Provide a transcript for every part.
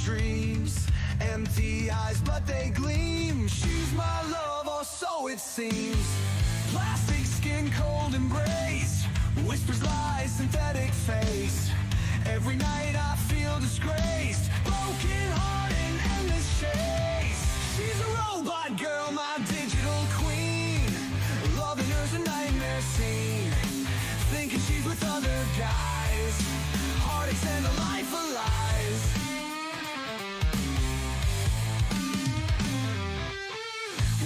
dreams. Empty eyes, but they gleam. She's my love, or so it seems. Plastic skin, cold embrace. Whispers lies, synthetic face. Every night I feel disgraced. Broken heart in endless chase. She's a robot girl, my digital queen. Loving her's a nightmare scene. Thinking she's with other guys. Heartaches and a life of lies.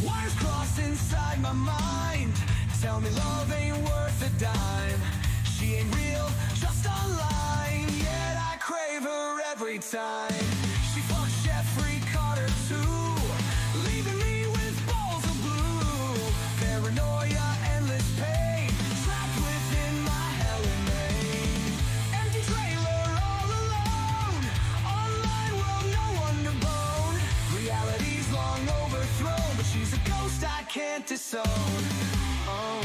Wires cross inside my mind. Tell me love ain't worth a dime. She ain't real, just online. Yet I crave her every time. She fucks Jeffrey Carter too, leaving me with balls of blue. Paranoia, endless pain, trapped within my hell and main. Empty trailer, all alone. Online world, no one to bone. Reality's long overthrown, but she's a ghost I can't disown. Oh.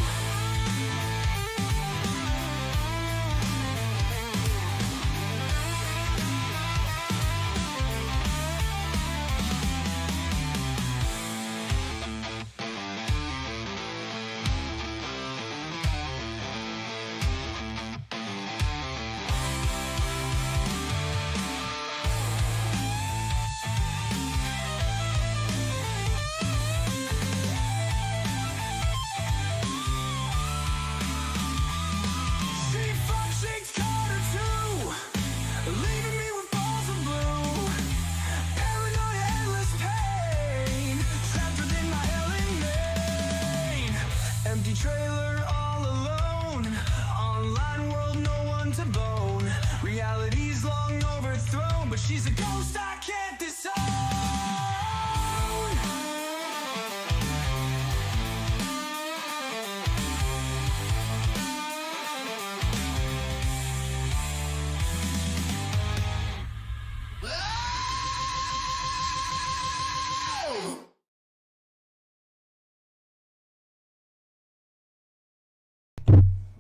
Trailer all alone. Online world, no one to bone. Reality's long overthrown, but she's a ghost I can't disown.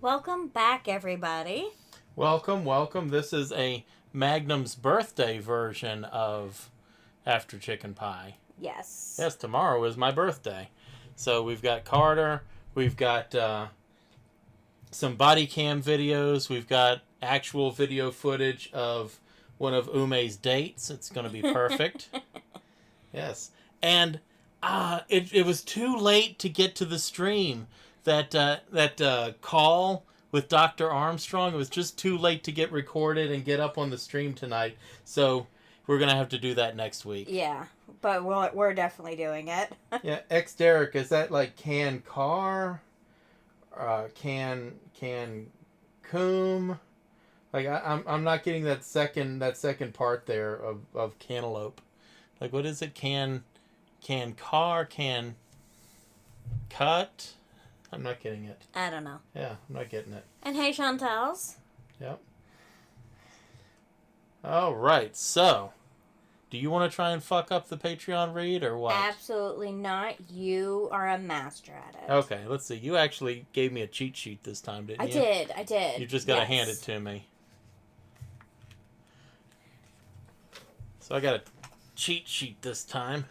Welcome back, everybody. Welcome, welcome. This is a Magnum's birthday version of After Chicken Pie. Yes. Yes, tomorrow is my birthday. So we've got Carter, we've got some body cam videos, we've got actual video footage of one of Ume's dates. It's going to be perfect. Yes. And it was too late to get to the stream. That call with Dr. Armstrong, it was just too late to get recorded and get up on the stream tonight. So we're going to have to do that next week. Yeah, but we're definitely doing it. Yeah, Derek, is that like can car? Can coom? Like I'm not getting that second part there of cantaloupe. Like what is it? Can car, can cut? I'm not getting it. I don't know. Yeah, I'm not getting it. And hey, Chantel's. Yep. All right, so do you want to try and fuck up the Patreon read or what? Absolutely not. You are a master at it. Okay, let's see. You actually gave me a cheat sheet this time, didn't you? I did. You just got to hand it to me. So I got a cheat sheet this time.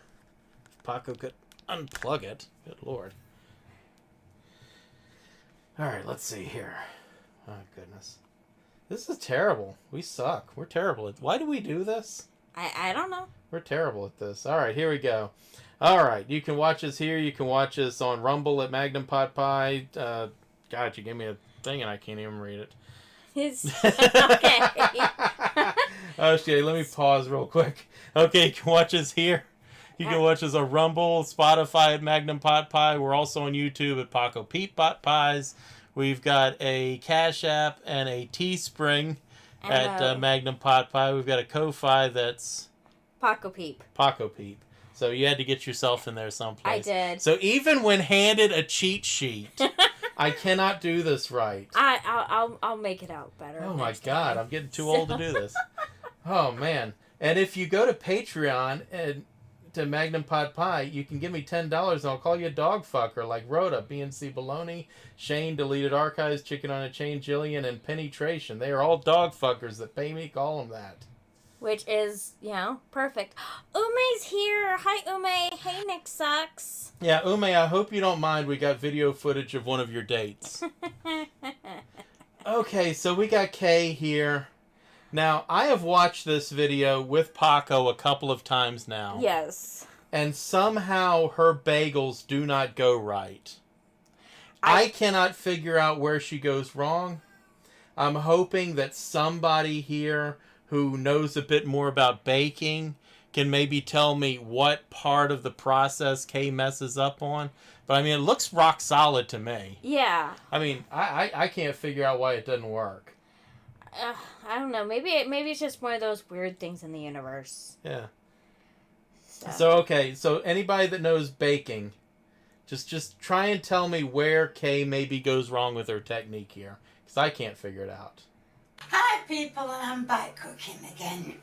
If Paco could unplug it. Good Lord. All right, let's see here. Oh, goodness. This is terrible. We suck. We're terrible at... Why do we do this? I don't know. We're terrible at this. All right, here we go. All right, you can watch us here. You can watch us on Rumble at Magnum Pot Pie. God, you gave me a thing and I can't even read it. Okay. Oh, shit. Let me pause real quick. Okay, you can watch us here. You can watch us on Rumble, Spotify at Magnum Pot Pie. We're also on YouTube at Paco Pete Pot Pies. We've got a Cash App and a Teespring at Magnum Pot Pie. We've got a Ko-Fi that's... Paco Peep. Paco Peep. So you had to get yourself in there someplace. I did. So even when handed a cheat sheet, I cannot do this right. I'll make it out better. Oh my God, I'm getting too old to do this. Oh man. And if you go to Patreon and to Magnum Pot Pie, you can give me $10 and I'll call you a dog fucker like Rhoda, BNC Baloney, Shane, Deleted Archives, Chicken on a Chain, Jillian, and Penetration. They are all dog fuckers that pay me, call them that. which is, perfect. Ume's here. Hi, Ume. Hey, Nick Sucks. Yeah, Ume, I hope you don't mind. We got video footage of one of your dates. Okay, so we got Kay here. Now, I have watched this video with Paco a couple of times now. Yes. And somehow her bagels do not go right. I cannot figure out where she goes wrong. I'm hoping that somebody here who knows a bit more about baking can maybe tell me what part of the process Kay messes up on. But I mean, it looks rock solid to me. Yeah. I mean, I can't figure out why it doesn't work. I don't know. Maybe it's just one of those weird things in the universe. Yeah. So anybody that knows baking, just try and tell me where Kay maybe goes wrong with her technique here, because I can't figure it out. Hi people, and I'm back cooking again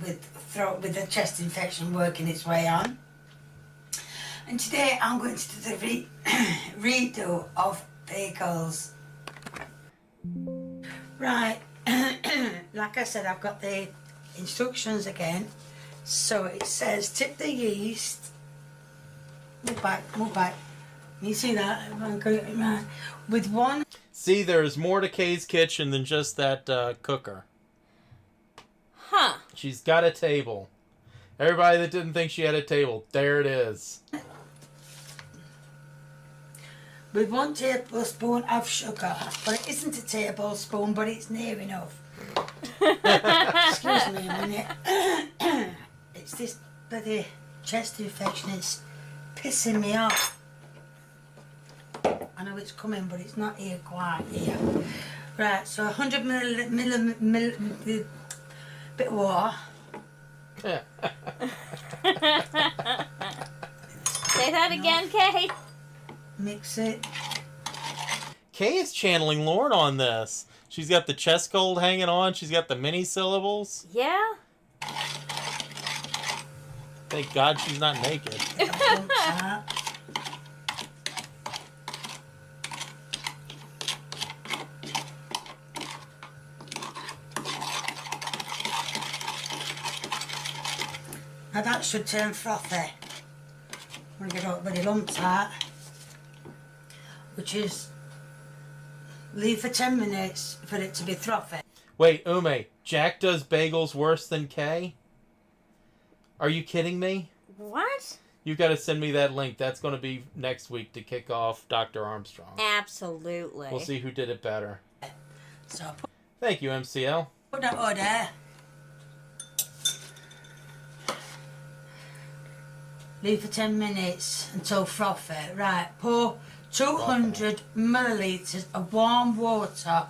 with the chest infection working its way on. And today I'm going to do the redo of bagels. Right, like I said, I've got the instructions again. So it says tip the yeast. Move back. You see that? With one. See, there's more to Kay's kitchen than just that cooker. Huh. She's got a table. Everybody that didn't think she had a table, there it is. With 1 tablespoon of sugar. Well, it isn't a tablespoon, but it's near enough. Excuse me a minute. It's this bloody chest infection. It's pissing me off. I know it's coming, but it's not here quite here. Right, so 100 milliliter bit of water. Say that again, Kay. Mix it. Kay is channeling Lorne on this. She's got the chest cold hanging on. She's got the mini syllables. Yeah. Thank God she's not naked. Now that should turn frothy. I'm going to get all the lumps out. Which is, leave for 10 minutes for it to be frothy. Wait, Ume, Jack does bagels worse than Kay? Are you kidding me? What? You've got to send me that link. That's going to be next week to kick off Dr. Armstrong. Absolutely. We'll see who did it better. So Thank you, MCL. put that order. Leave for 10 minutes until frothy. Right, pour 200 millilitres of warm water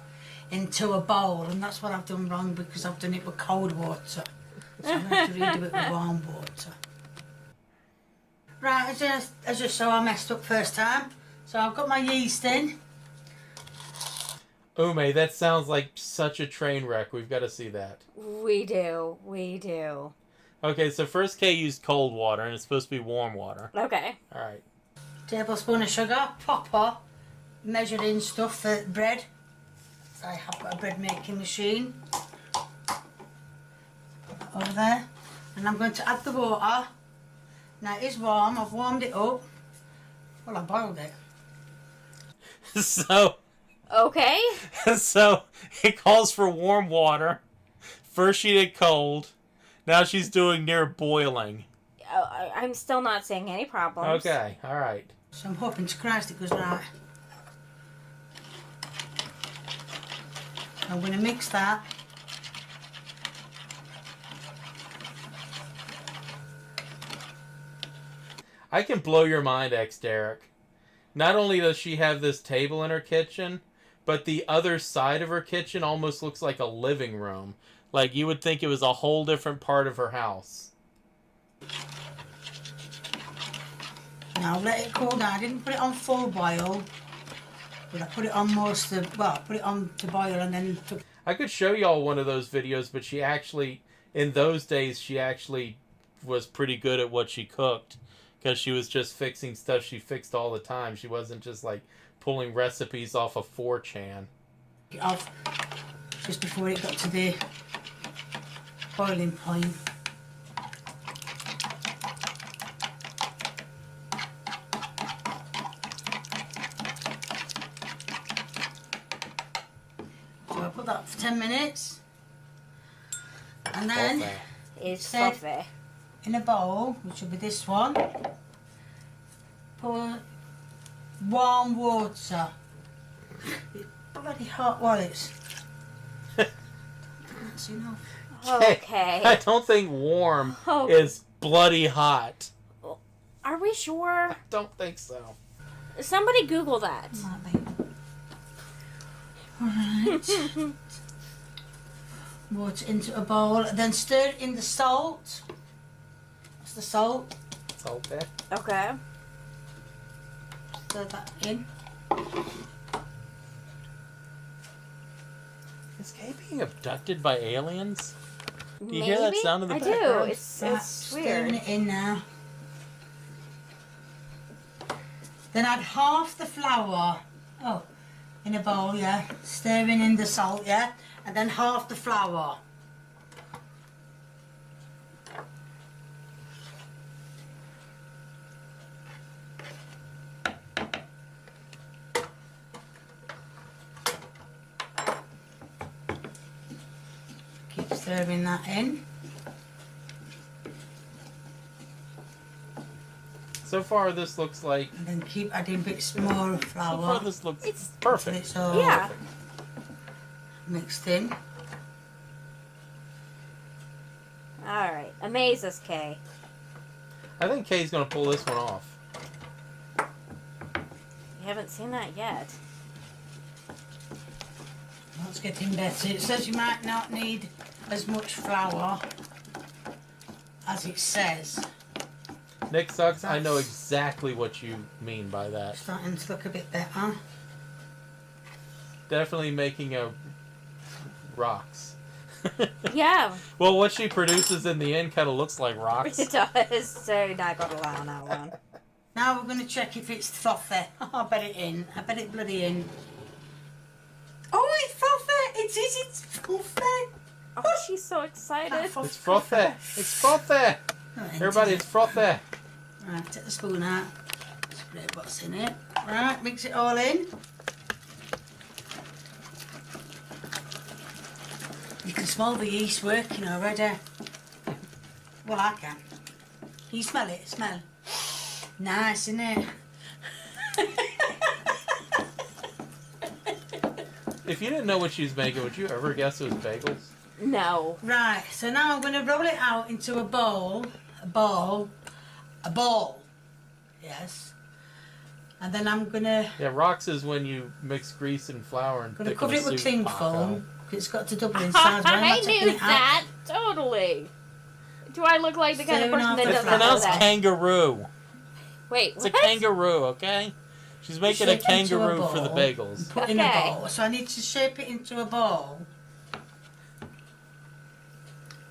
into a bowl. And that's what I've done wrong because I've done it with cold water. So I'm going to redo it with warm water. Right, I just saw I messed up first time. So I've got my yeast in. Ume, that sounds like such a train wreck. We've got to see that. We do. Okay, so first Kay used cold water, and it's supposed to be warm water. Okay. All right. Tablespoon of sugar, proper measuring stuff for bread. I have got a bread making machine. Put that over there. And I'm going to add the water. Now it is warm, I've warmed it up. Well, I boiled it. So Okay. it calls for warm water. First she did cold. Now she's doing near boiling. I'm still not seeing any problems. Okay, all right. So I'm hoping to Christ it goes right. I'm going to mix that. I can blow your mind, Derek. Not only does she have this table in her kitchen, but the other side of her kitchen almost looks like a living room. Like you would think it was a whole different part of her house. Now let it cool down. I didn't put it on full boil, but I put it on put it on to boil and then took. I could show y'all one of those videos, but in those days, she actually was pretty good at what she cooked. Because she was just fixing stuff she fixed all the time. She wasn't just like pulling recipes off of 4chan. Off just before it got to the boiling point. So I put that for 10 minutes. And then Fluffy. It's Said- fluffy. in a bowl, which will be this one, pour warm water. It's bloody hot while it's... That's enough. Okay. I don't think warm Oh. is bloody hot. Are we sure? Don't think so. Somebody Google that. Might be. Alright. Water into a bowl, then stir in the salt. That's the salt. Salt there. Okay. Stir that in. Is Kay being abducted by aliens? Do you Maybe? hear that sound in the I background? do. It's Right, weird. stirring it in now. Then add half the flour. Oh, in a bowl, yeah. Stirring in the salt, yeah. And then half the flour. Keep stirring that in. So far, this looks like. And then keep adding bits more of So far, flour this looks It's- until perfect. it's all Yeah. mixed in. All right. Amaze us, Kay. I think Kay's gonna pull this one off. You haven't seen that yet. That's getting better. It says you might not need as much flour as it says. Nick sucks. I know exactly what you mean by that. Starting to look a bit better. Definitely making a rocks. Yeah, Well, what she produces in the end kind of looks like rocks. it does. So not gonna lie on that one. Now we're going to check if it's frothy. I bet it in. I bet it bloody in. Oh, it's frothy! It is, it's frothy! Oh, she's so excited. It's frothy. It's frothy. Everybody, it's frothy. Right, take the spoon out. Spray what's in it. Right, mix it all in. You can smell the yeast working already. Well, I can. Can you smell it? Smell. Nice, isn't it? If you didn't know what she was making, would you ever guess it was bagels? No. Right, so now I'm going to roll it out into a bowl. A bowl. A bowl. Yes. And then I'm going to Yeah, rocks is when you mix grease and flour and thicken cover a it with soup cling pot foam. out. It's got to double in size. Why am I taking knew it out? that. Totally. Do I look like the kind of Staring person off that the It's doesn't know pronounced that? kangaroo. Wait, It's a what? kangaroo, okay? She's making a Shape it into a kangaroo for the bowl. bagels. Put in a Okay. bowl. So I need to shape it into a bowl.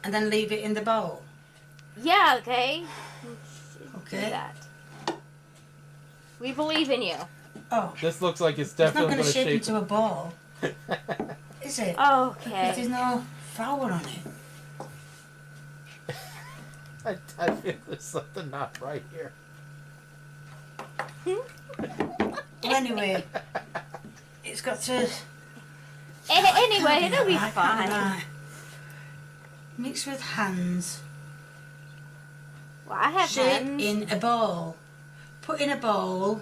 And then leave it in the bowl. Yeah, okay. Do Okay. that. We believe in you. Oh, This looks like it's it's not definitely going to going to shape shape. into a ball, is it? Okay. There's no flour on it. I feel there's something not right here. Well, anyway, it's got to... Anyway, it'll be Right, fine. right. Mix with hands. Well, I have Shape hands. in a bowl. Put in a bowl.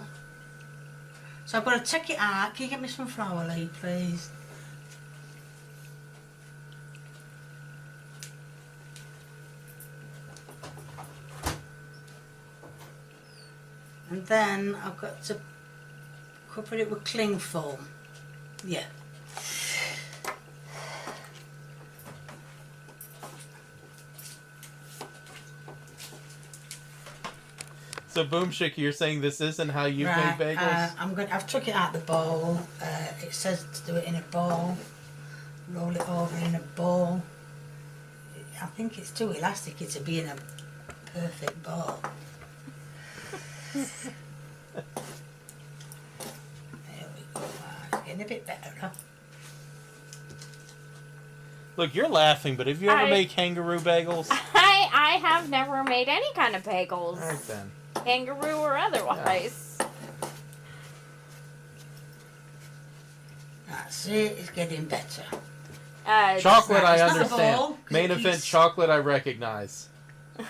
So I've got to take it out. Can you get me some flour, Lee, please? And then I've got to cover it with cling foam. Yeah. So, Boom Shaky, you're saying this isn't how you Right, make bagels? I've took it out the bowl. It says to do it in a bowl. Roll it over in a bowl. I think it's too elastic to be in a perfect bowl. There we go. Right, it's getting a bit better, huh? Look, you're laughing, but have you ever made kangaroo bagels? I have never made any kind of bagels. All right, then. Kangaroo or otherwise. That's it. It's getting better. Chocolate, I it's not a understand. ball, Main cookies. event chocolate, I recognize.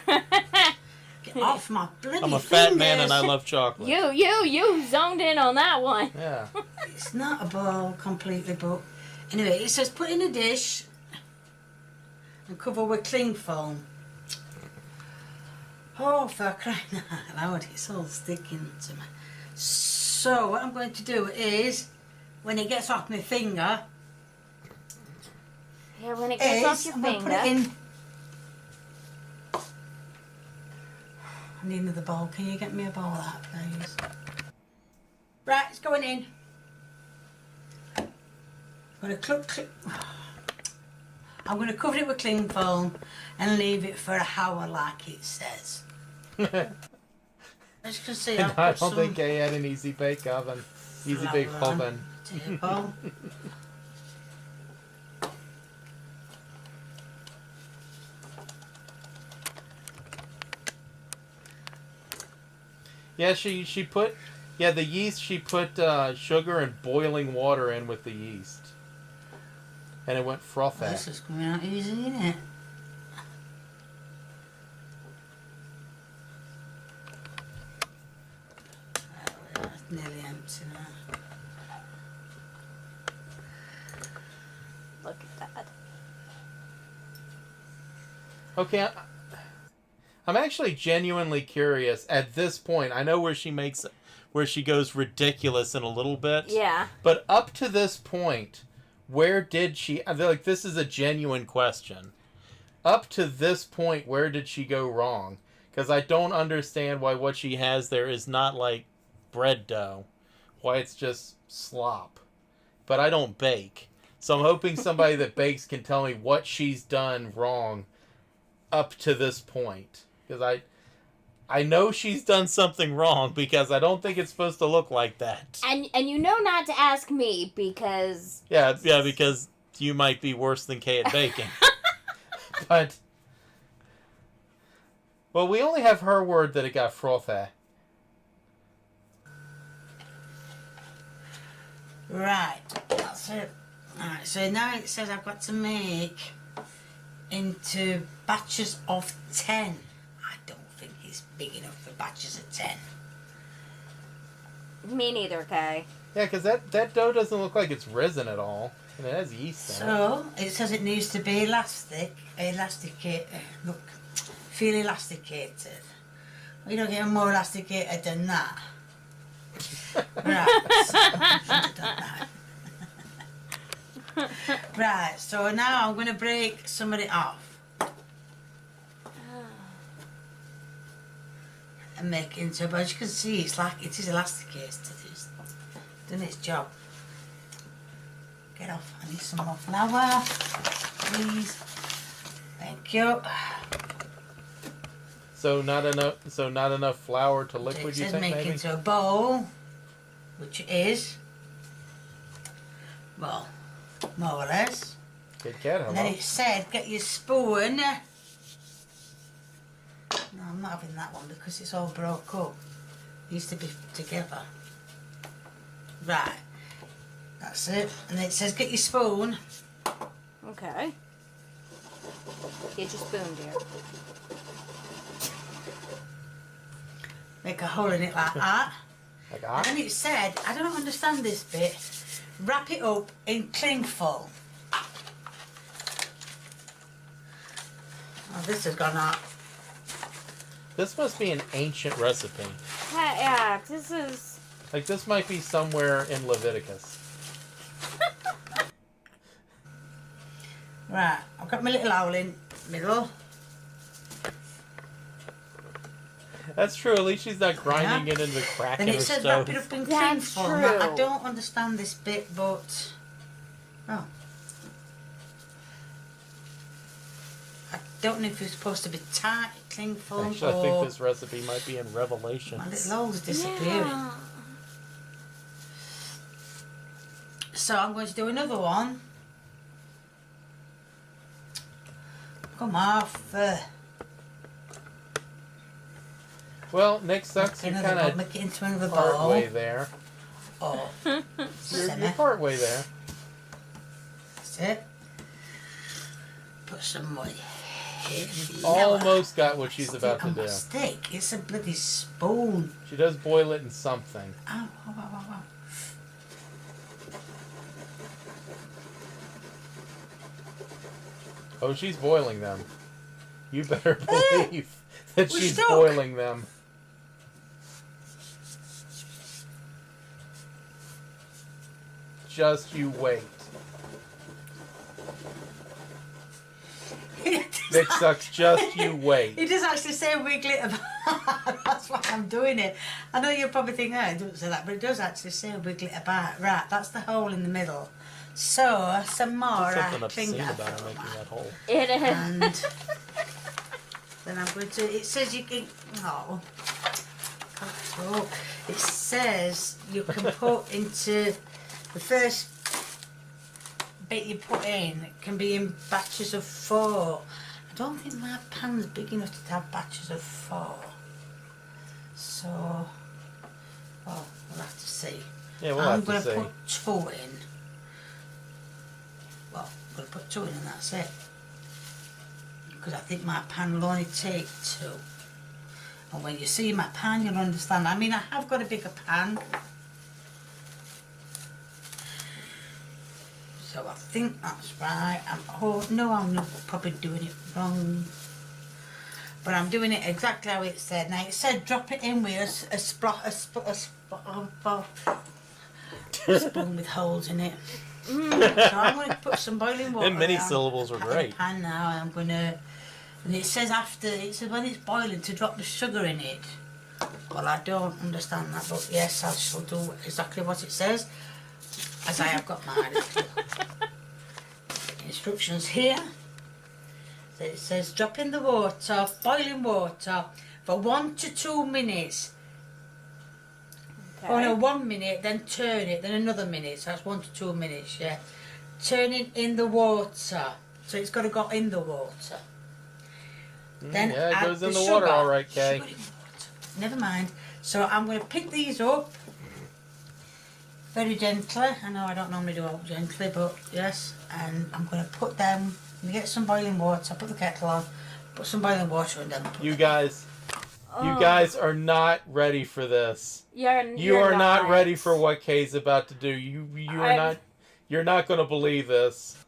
Get off my bloody I'm a fat man and I fingers. love chocolate. You zoned in on that one. Yeah. It's not a ball completely, but anyway, it says put in a dish and cover with cling film. Oh, for crying out loud, it's all sticking to me. So what I'm going to do is, when it gets off my finger, Yeah, when it gets off your I'm going to finger. put it in. I need another bowl. Can you get me a bowl of that, please? Right, it's going in. I'm going to I'm going to cover it with cling film and leave it for an hour, like it says. As you can see, I've I put don't some think I had an easy bake oven. Easy bake flour on oven. table. Yeah, she put, the yeast, she put sugar and boiling water in with the yeast. And it went frothy. Well, this is coming out easy, isn't it? That's nearly empty now. Look at that. Okay, I'm actually genuinely curious at this point. I know where she goes ridiculous in a little bit. Yeah. But up to this point, where did she, I feel like this is a genuine question. Up to this point, where did she go wrong? Because I don't understand why what she has there is not like bread dough. Why it's just slop. But I don't bake. So I'm hoping somebody that bakes can tell me what she's done wrong up to this point. Because I know she's done something wrong because I don't think it's supposed to look like that. And you know not to ask me because Yeah, because you might be worse than Kay at baking. But, well, we only have her word that it got frothy. Right, that's it. Alright, so now it says I've got to make into batches of 10. I don't think it's big enough for batches of 10. me neither, Kay. Yeah, because that dough doesn't look like it's risen at all. And it has yeast in it. So, it says it needs to be look, feel elasticated. We don't get more elasticated than that. Right, so, I should have done that. Right, so now I'm going to break some of it off. And make it into, but as you can see, it is elasticated. It's done its job. Get off, I need some more flour, please. Thank you. So not enough flour to liquid, It you says think, make maybe? into a bowl, which it is. Well, more or less. Good cat, And then hello. it said, get your spoon. No, I'm not having that one because it's all broke up. It needs to be together. Right. That's it. And then it says, get your spoon. Okay. Get your spoon, dear. Make a hole in it like that. Like And then that? it said, I don't understand this bit, wrap it up in cling film. Oh, this has gone out. This must be an ancient recipe. Yeah, this is... Like, this might be somewhere in Leviticus. Right, I've got my little hole in the middle. That's true. At least she's not grinding it into crack in Then her it says stove. wrap it up in cling That's film. true. I don't understand this bit, but... Oh. I don't know if it's supposed to be tight cling film Actually, I or... think this recipe might be in Revelation. My little hole's disappearing. Yeah. So I'm going to do another one. Come off. Well, Nick sucks. You're kind of make it into another part bowl. way there. Oh, You're part way there. That's it. Put some more. Almost got what she's about to do. Stick. It's a bloody spoon. She does boil it in something. Ow, ow, ow, ow, ow. Oh, she's boiling them. You better believe that we're she's stuck. boiling them. Just you wait. Nick sucks. Just you wait. It does actually say wiggle it about. That's why I'm doing it. I know you'll probably think, oh, it doesn't say that, but it does actually say wiggle it about. Right, that's the hole in the middle. So, some more. There's something obscene about her making that hole. It is. And then I'm going to. It says you can. Oh. Oh. It says you can put into the first bit you put in. It can be in batches of 4. I don't think my pan's big enough to have batches of 4. So, well, we'll have to see. Yeah, we'll I'm have going to see. put 2 in. Well, I'm going to put 2 in and that's it. Because I think my pan will only take 2. And when you see my pan, you'll understand. I mean, I have got a bigger pan. So I think that's right. No, I'm not probably doing it wrong. But I'm doing it exactly how it said. Now, it said drop it in with a spoon with holes in it. So I'm going to put some boiling water. Them mini down syllables were in the great. pan now. I'm going to, and it says when it's boiling to drop the sugar in it. Well, I don't understand that, but yes, I shall do exactly what it says, as I have got mine. Instructions here. So it says drop in the water, boiling water, for 1 to 2 minutes. Okay. Oh no, 1 minute, then turn it, then another minute. So that's 1 to 2 minutes, yeah. Turn it in the water. So it's got to go in the water. Then Yeah, it add goes in the sugar. water, all right, Kay. Sugar in the water. Never mind. So I'm going to pick these up very gently. I know I don't normally do it gently, but yes. And I'm going to put them. I'm going to get some boiling water. Put the kettle on. Put some boiling water in them. You guys are not ready for this. You are not ready for what Kay's about to do. You're not going to believe this.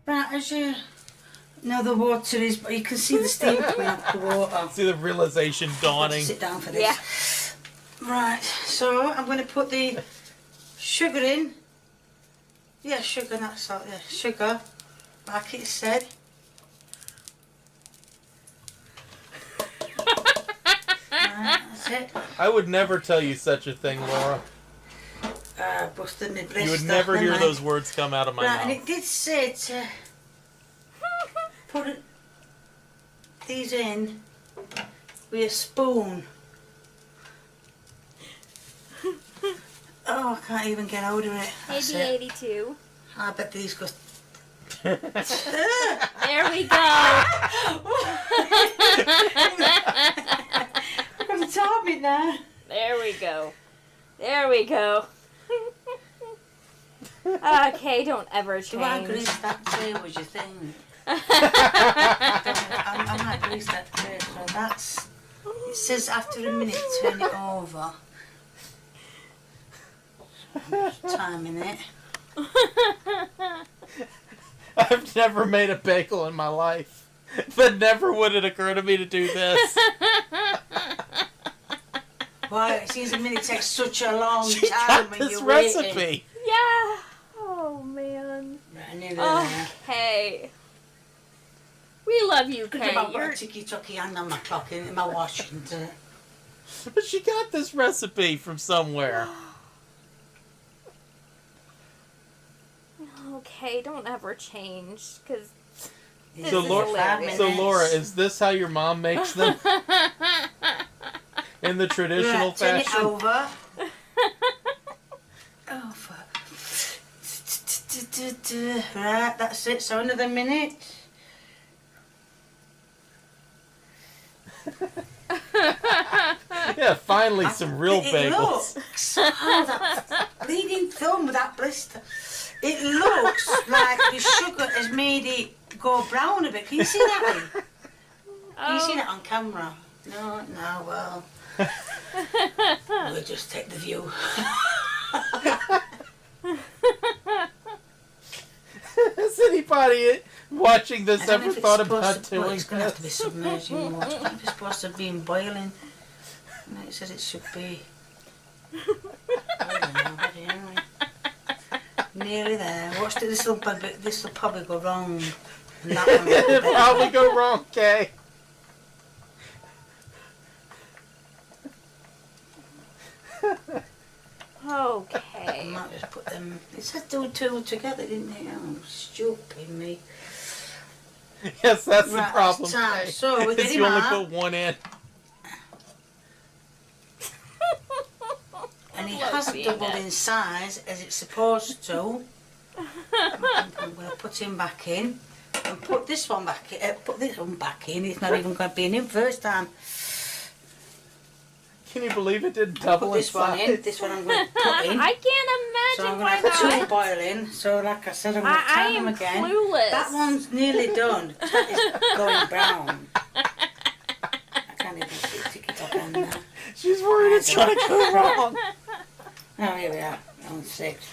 Right, as you know, the water is, but you can see the steam coming out of the water. See the realization dawning. Sit down for this. Yeah. Right, so I'm going to put the sugar in. Yeah, sugar, that's all. Yeah, sugar, like it said. Right, that's it. I would never tell you such a thing, Laura. Busted my blister. You would never hear mind. those words come out of my Right, and mouth. it did say to put these in with a spoon. Oh, I can't even get out of it. That's it. 82. I bet these go. There we go. I'm going to top it now. There we go. There we go. Okay, don't ever Do I change. grease that tray, was your thing? I might grease that tray, so that's... It says after a minute, turn it over. Timing it. I've never made a bagel in my life. But never would it occur to me to do this. Why, it seems a minute takes such a long She time got when this you're recipe. waiting. Yeah. Oh, man. Right, nearly there. Okay. We love you, Could Kay. have got You're... a ticky-tocky hand on my clock in my watch. And, But she got this recipe from somewhere. Okay, don't ever change, because this So, is Laura, hilarious. is this how your mom makes them? In the traditional right, turn fashion? it over. Oh, fuck. Right, that's it. So another minute. Yeah, finally some real It bagels. looks, that bleeding thumb with that blister. It looks like the sugar has made it go brown a bit. Can you see that? Can you see that on camera? No, well. We'll just take the view. Has anybody watching this I don't know ever if it's thought supposed about to, well, doing it's going to have to be this? submerged in water. I think it's supposed to be in boiling. No, it says it should be. I don't know, but anyway. Nearly there. Watch this will probably go wrong. And that one will It'll go better. probably go wrong, Kay. I Okay. might just put them. It said do two together, didn't it? Oh, stupid me. Yes, that's the Right, problem. time. Kay, So we is get you him only out. put one in. And he Love hasn't being doubled there. in size as it's supposed to. I'm going to put him back in and put this one back in. Put this one back in. It's not even going to be in first time. Can you believe it didn't double Put in this one in. size? This one I'm going to put in. I can't So I'm imagine going to why have two not. boiling. So like I said, I'm going to I turn them am again. clueless. That one's nearly done. That is going brown. I can't even stick it up on now. She's worried it's going to go wrong. Oh, here we are. On 6.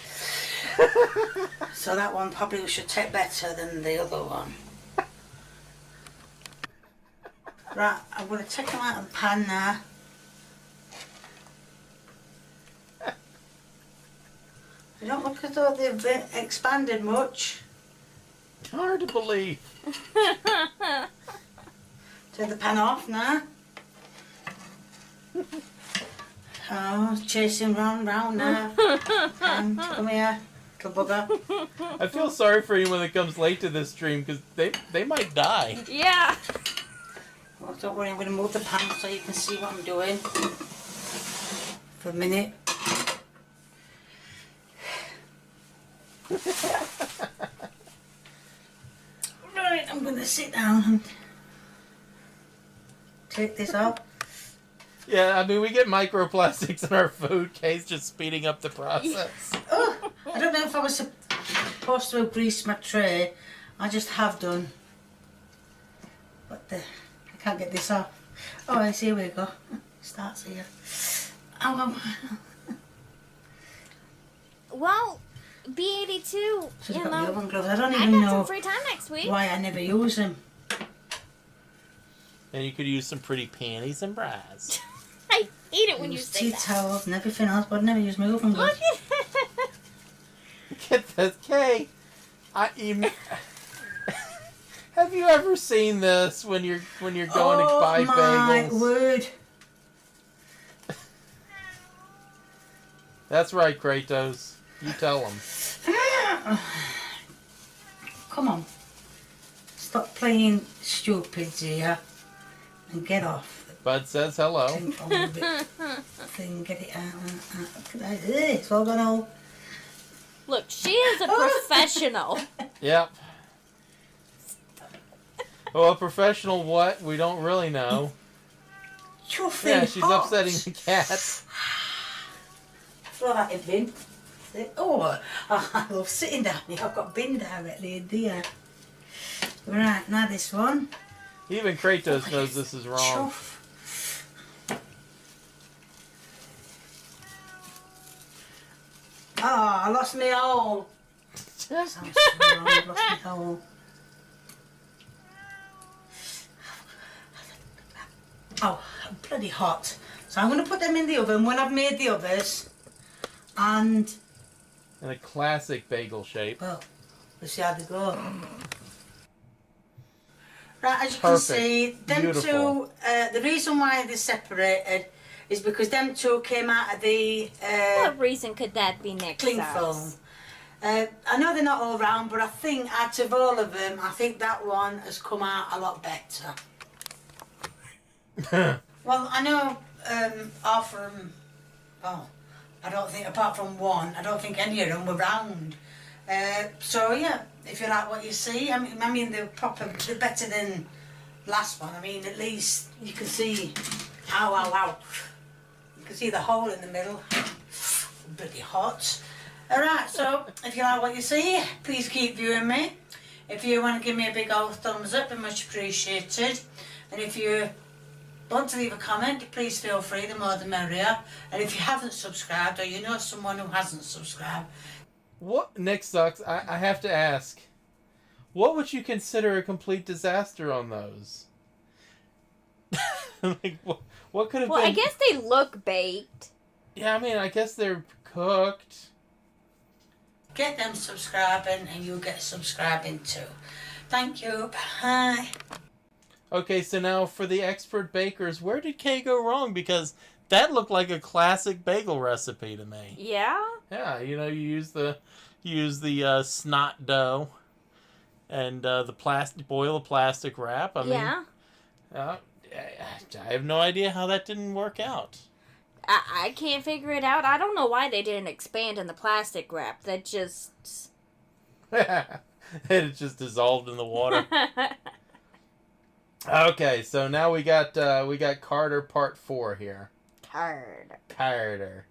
So that one probably should take better than the other one. Right, I'm going to take them out of the pan now. They don't look as though they've expanded much. Hard to believe. Take the pan off now. Oh, chasing round now. Come here, little bugger. I feel sorry for anyone that comes late to this stream because they might die. Yeah. Well, don't worry, I'm going to move the pan so you can see what I'm doing for a minute. Right, I'm going to sit down and take this out. Yeah, I mean, we get microplastics in our food. Kay's just speeding up the process. Oh, I don't know if I was supposed to have greased my tray. I just have done. But I can't get this off. Oh, yes, here we go. Starts here. Oh, Well, B82, should you have got the know, oven gloves. I don't I even got some know free time next week. why I never use them. And you could use some pretty panties and bras. I hate it when you Use say tea that. towels and everything else, but I never use my oven Look gloves. at Get this, Kay. Have you ever seen this when you're going to buy Oh my bagels? word. That's right, Kratos. You tell them. Come on. Stop playing stupids here and get off. Bud says hello. Thing, get it out. It's all gone all. Look, she is a professional. Yep. Well, a professional what? We don't really know. Chuffing Yeah, she's hot. upsetting the cat. Throw that in bin. Oh, I love sitting down here. I've got bin directly in there. Right, now this one. Even Kratos knows this is wrong. Chuff. Oh, I lost my hole. Sounds so wrong, I've lost my hole. Oh, bloody hot. So I'm going to put them in the oven when I've made the others. And, In a classic bagel shape. well, we'll see how they go. Right, as you Perfect. can see, them Beautiful. two, the reason why they're separated is because them two came out of the What reason could that be, Nick? cling film. I know they're not all round, but I think out of all of them, I think that one has come out a lot better. Well, I know half of them, oh, I don't think, apart from one, I don't think any of them were round. So yeah, if you like what you see, I mean they're proper, they're better than last one. I mean, at least you can see, ow. You can see the hole in the middle. Bloody hot. Alright, so if you like what you see, please keep viewing me. If you want to give me a big old thumbs up, it'd be much appreciated. And if you want to leave a comment, please feel free, the more the merrier. And if you haven't subscribed, or you know someone who hasn't subscribed, What, Nick Sucks, I have to ask, what would you consider a complete disaster on those? Like, what could have Well, been... I guess they look baked. Yeah, I mean, I guess they're cooked. get them subscribing and you'll get subscribing too. Thank you. Bye. Okay, so now for the expert bakers, where did Kay go wrong? Because that looked like a classic bagel recipe to me. Yeah? Yeah, you know, you use the snot dough and the boil the plastic wrap. I mean, Yeah. I have no idea how that didn't work out. I can't figure it out. I don't know why they didn't expand in the plastic wrap. That just... It just dissolved in the water. Okay, so now we got Carter Part 4 here. Carter.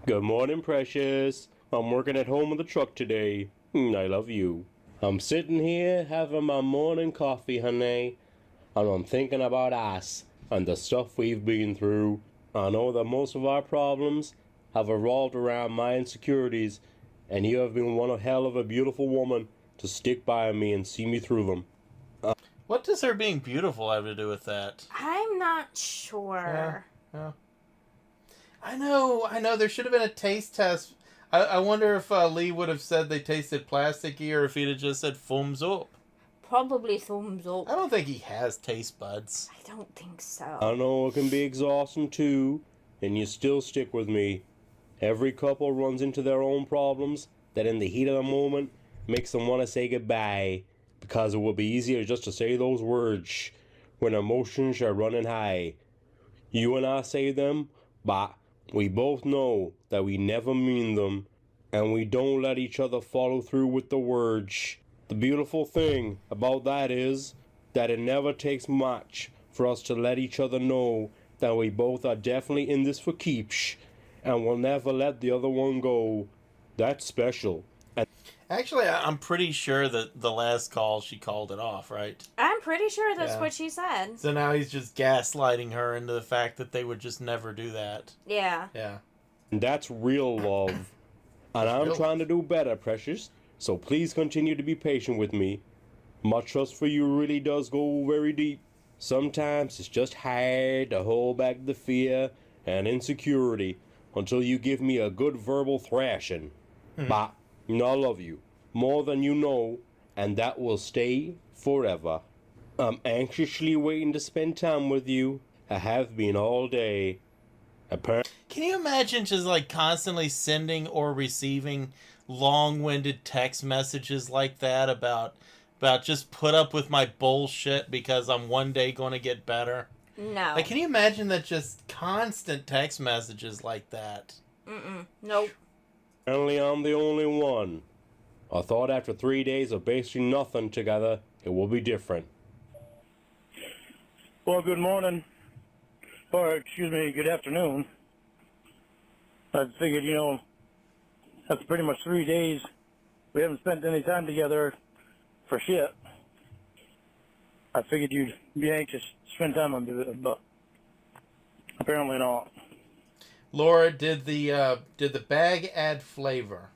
Good morning, precious. I'm working at home in the truck today. I love you. I'm sitting here having my morning coffee, honey, and I'm thinking about us and the stuff we've been through. I know that most of our problems have revolved around my insecurities, and you have been one hell of a beautiful woman to stick by me and see me through them. What does her being beautiful have to do with that? I'm not sure. Yeah. I know. There should have been a taste test. I wonder if Lee would have said they tasted plasticky or if he'd have just said thumbs up. Probably thumbs up. I don't think he has taste buds. I don't think so. I know it can be exhausting too, and you still stick with me. Every couple runs into their own problems that in the heat of the moment makes them want to say goodbye, because it would be easier just to say those words when emotions are running high. You and I say them, but we both know that we never mean them, and we don't let each other follow through with the words. The beautiful thing about that is that it never takes much for us to let each other know that we both are definitely in this for keeps, and will never let the other one go. That's special. And Actually, I'm pretty sure that the last call she called it off, right? I'm pretty sure that's Yeah. what she said. So now he's just gaslighting her into the fact that they would just never do that. Yeah. Yeah. that's real love. And I'm Real trying to do better, precious. So please continue to be patient with me. My trust for you really does go very deep. Sometimes it's just hard to hold back the fear and insecurity until you give me a good verbal thrashing. But I love you more than you know, and that will stay forever. I'm anxiously waiting to spend time with you. I have been all day. Can you imagine just like constantly sending or receiving long-winded text messages like that about just put up with my bullshit because I'm one day going to get better? No. Like, can you imagine that just constant text messages like that? Nope. Apparently I'm the only one. I thought after 3 days of basically nothing together, it would be different. Well, good morning. Or, excuse me, good afternoon. I figured, that's pretty much 3 days. We haven't spent any time together for shit. I figured you'd be anxious to spend time on it, but apparently not. Laura, did the bag add flavor?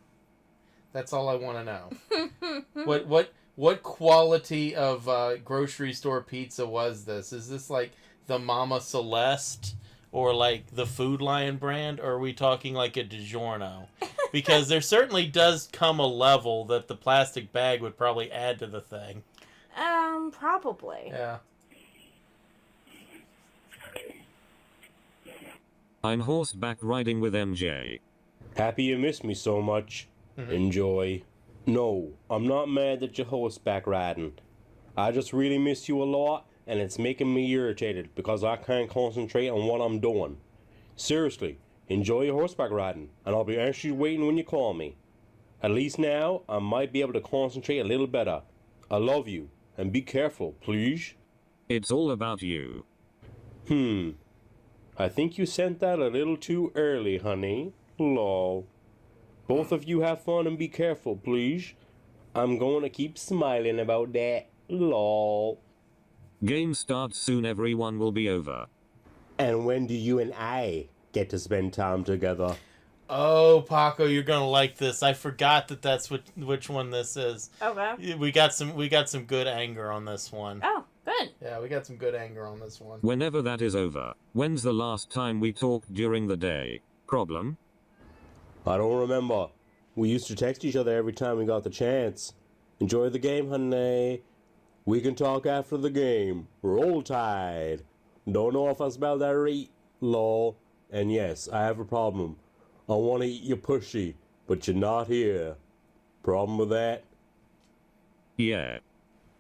That's all I want to know. What quality of grocery store pizza was this? Is this like the Mama Celeste or like the Food Lion brand, or are we talking like a DiGiorno? Because there certainly does come a level that the plastic bag would probably add to the thing. Probably. Yeah. I'm horseback riding with MJ. Happy you missed me so much. Enjoy. No, I'm not mad that you're horseback riding. I just really miss you a lot, and it's making me irritated because I can't concentrate on what I'm doing. Seriously, enjoy your horseback riding, and I'll be anxiously waiting when you call me. At least now, I might be able to concentrate a little better. I love you, and be careful, please. It's all about you. I think you sent that a little too early, honey. Lol. Both of you have fun and be careful, please. I'm going to keep smiling about that. Lol. Game starts soon, everyone will be over. And when do you and I get to spend time together? Oh, Paco, you're gonna like this. I forgot that that's which one this is. Okay. We got some good anger on this one. Oh, good. Yeah, we got some good anger on this one. Whenever that is over. When's the last time we talked during the day? Problem? I don't remember. We used to text each other every time we got the chance. Enjoy the game, honey. We can talk after the game. Roll Tide. Don't know if I spelled that right. Lol. And yes, I have a problem. I want to eat your pushy, but you're not here. Problem with that? Yeah.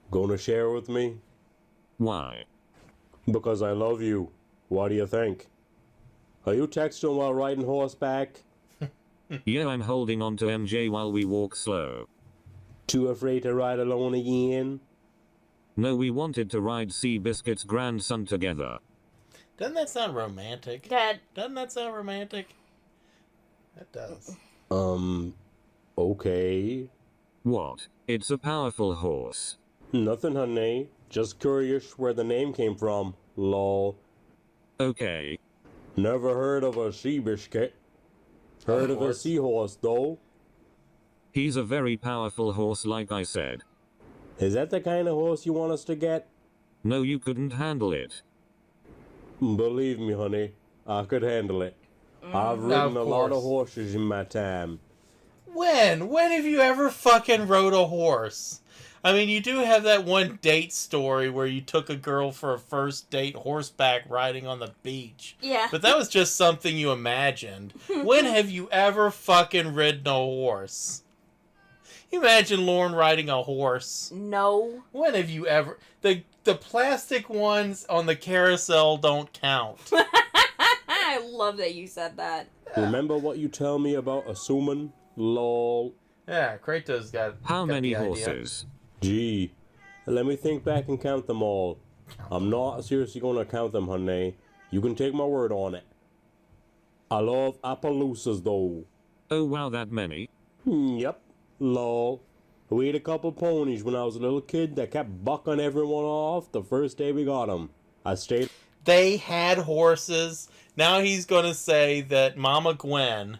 Gonna share with me? Why? Because I love you. What do you think? Are you texting while riding horseback? Yeah, I'm holding on to MJ while we walk slow. Too afraid to ride alone again? No, we wanted to ride Seabiscuit's grandson together. Doesn't that sound romantic? Dad. Doesn't that sound romantic? It does. Okay. What? It's a powerful horse. Nothing, honey. Just curious where the name came from. Lol. Okay. Never heard of a sea biscuit. Heard of a horse. seahorse, though. He's a very powerful horse, like I said. Is that the kind of horse you want us to get? No, you couldn't handle it. Believe me, honey, I could handle it. I've ridden a lot of horses in my time. When? When have you ever fucking rode a horse? I mean, you do have that one date story where you took a girl for a first date horseback riding on the beach. Yeah. But that was just something you imagined. When have you ever fucking ridden a horse? You imagine Lorne riding a horse. No. When have you ever... The plastic ones on the carousel don't count. I love that you said that. Remember what you tell me about assuming? Lol. Yeah, Kratos got How got many the idea. horses? Gee, let me think back and count them all. I'm not seriously gonna count them, honey. You can take my word on it. I love Appaloosas, though. Oh wow, that many? Yep. Lol. We had a couple ponies when I was a little kid that kept bucking everyone off the first day we got them. I stayed... They had horses. Now he's going to say that Mama Gwen,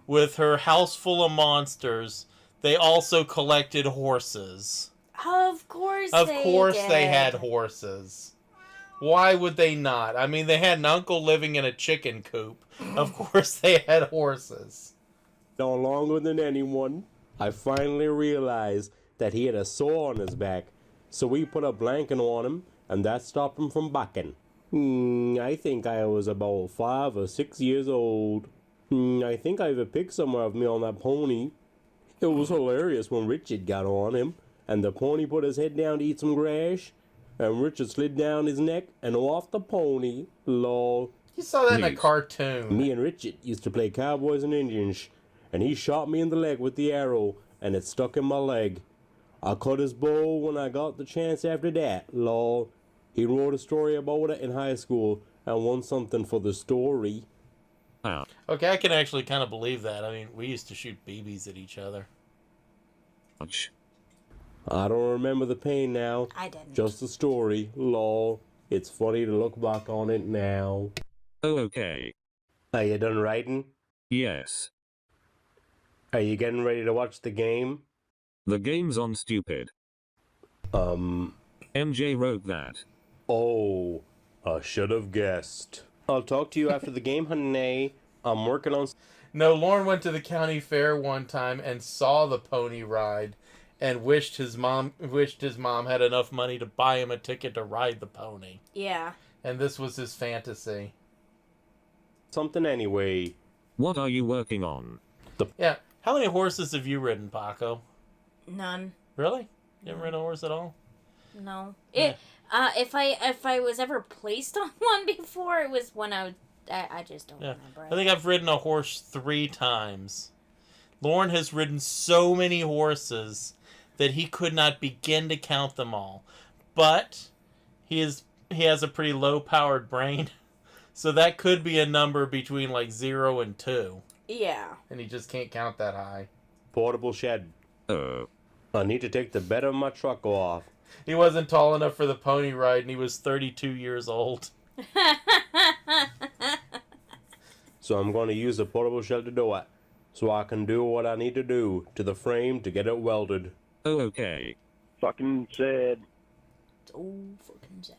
with her house full of monsters, they also collected horses. Of course Of they course did. they had horses. Why would they not? I mean, they had an uncle living in a chicken coop. Of course they had horses. No longer than anyone. I finally realized that he had a sore on his back, so we put a blanket on him, and that stopped him from bucking. I think I was about 5 or 6 years old. I think I have a pic somewhere of me on that pony. It was hilarious when Richard got on him, and the pony put his head down to eat some grass, and Richard slid down his neck and off the pony. Lol. You saw that in a Neat. cartoon. Me and Richard used to play cowboys and Indians, and he shot me in the leg with the arrow, and it stuck in my leg. I cut his bow when I got the chance after that, lol. He wrote a story about it in high school and won something for the story. Okay, I can actually kind of believe that. I mean, we used to shoot BBs at each other. Ouch. I don't remember the pain now, I didn't. just the story, lol. It's funny to look back on it now. Oh okay. Are you done writing? Yes. Are you getting ready to watch the game? The game's on stupid. MJ wrote that. Oh, I should have guessed. I'll talk to you after the game, honey. I'm working on... No, Lorne went to the county fair one time and saw the pony ride and wished his mom had enough money to buy him a ticket to ride the pony. Yeah. And this was his fantasy. something anyway. What are you working on? Yeah. How many horses have you ridden, Paco? None. Really? You haven't ridden a horse at all? No. Yeah. If I was ever placed on one before, it was when I just don't Yeah. remember. I think I've ridden a horse 3 times. Lorne has ridden so many horses that he could not begin to count them all. But he has a pretty low-powered brain, so that could be a number between like 0 and 2. Yeah. And he just can't count that high. Portable shed. Oh. I need to take the bed of my truck off. He wasn't tall enough for the pony ride, and he was 32 years old. So I'm going to use the portable shed to do it. So I can do what I need to do to the frame to get it welded. Oh, okay. Fucking sad. So fucking sad.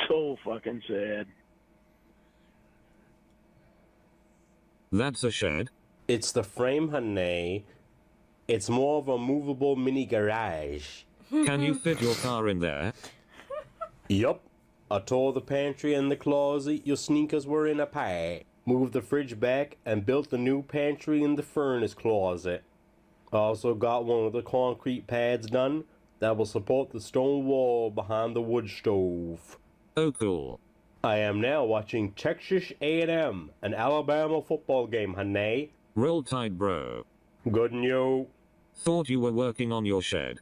So fucking sad. That's a shed? It's the frame, honey. It's more of a movable mini garage. Can you fit your car in there? Yup. I tore the pantry and the closet your sneakers were in a pack. Moved the fridge back and built the new pantry in the furnace closet. I also got one of the concrete pads done that will support the stone wall behind the wood stove. Oh, cool. I am now watching Texas A&M, an Alabama football game, honey. Roll Tide, bro. Good news. Thought you were working on your shed.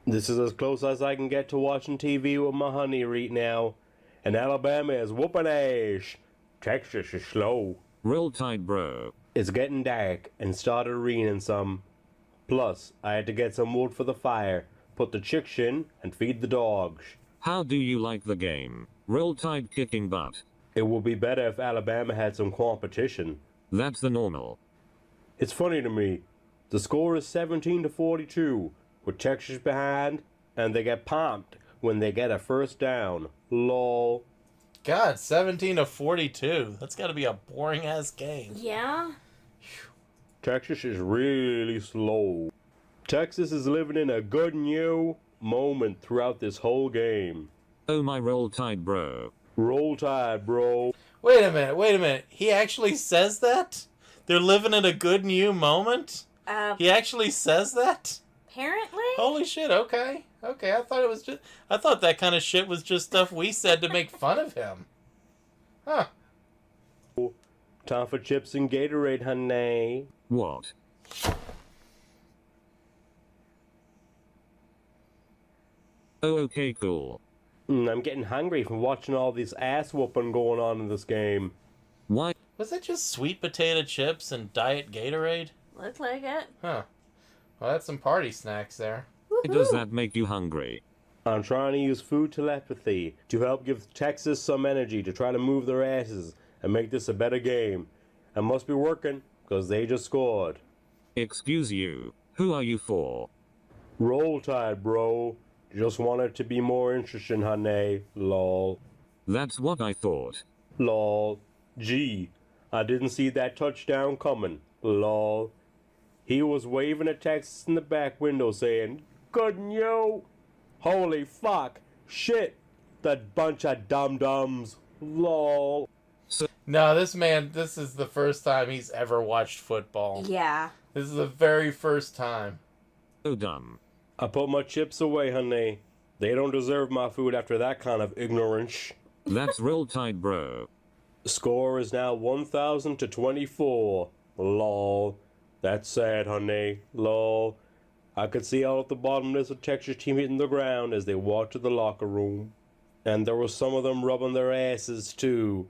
This is as close as I can get to watching TV with my honey right now. And Alabama is whooping ass. Texas is slow. Roll Tide, bro. It's getting dark and started raining some. Plus, I had to get some wood for the fire, put the chicks in, and feed the dogs. How do you like the game? Roll Tide kicking butt. It would be better if Alabama had some competition. That's the normal. It's funny to me. The score is 17-42, with Texas behind, and they get pumped when they get a first down. Lol. God, 17-42. That's got to be a boring-ass game. Yeah? Texas is really slow. Texas is living in a good new moment throughout this whole game. Oh my Roll Tide, bro. Roll Tide, bro. Wait a minute. He actually says that? They're living in a good new moment? He actually says that? Apparently? Holy shit, okay. Okay, I thought that kind of shit was just stuff we said to make fun of him. Huh. Time for chips and Gatorade, honey. What? Oh, okay, cool. I'm getting hungry from watching all this ass whooping going on in this game. Why? Was it just sweet potato chips and diet Gatorade? Looks like it. Huh. Well, that's some party snacks there. Does that make you hungry? I'm trying to use food telepathy to help give Texas some energy to try to move their asses and make this a better game. And must be working, because they just scored. Excuse you. Who are you for? Roll Tide, bro. Just wanted to be more interesting, honey. Lol. That's what I thought. Lol. Gee, I didn't see that touchdown coming. Lol. He was waving at Texas in the back window saying, "Good yo." Holy fuck. Shit. That bunch of dum-dums. Lol. No, this is the first time he's ever watched football. Yeah. This is the very first time. So dumb. I put my chips away, honey. They don't deserve my food after that kind of ignorance. That's Roll Tide, bro. Score is now 1,000-24. Lol. That's sad, honey. Lol. I could see all at the bottom of the Texas team hitting the ground as they walked to the locker room. And there was some of them rubbing their asses, too.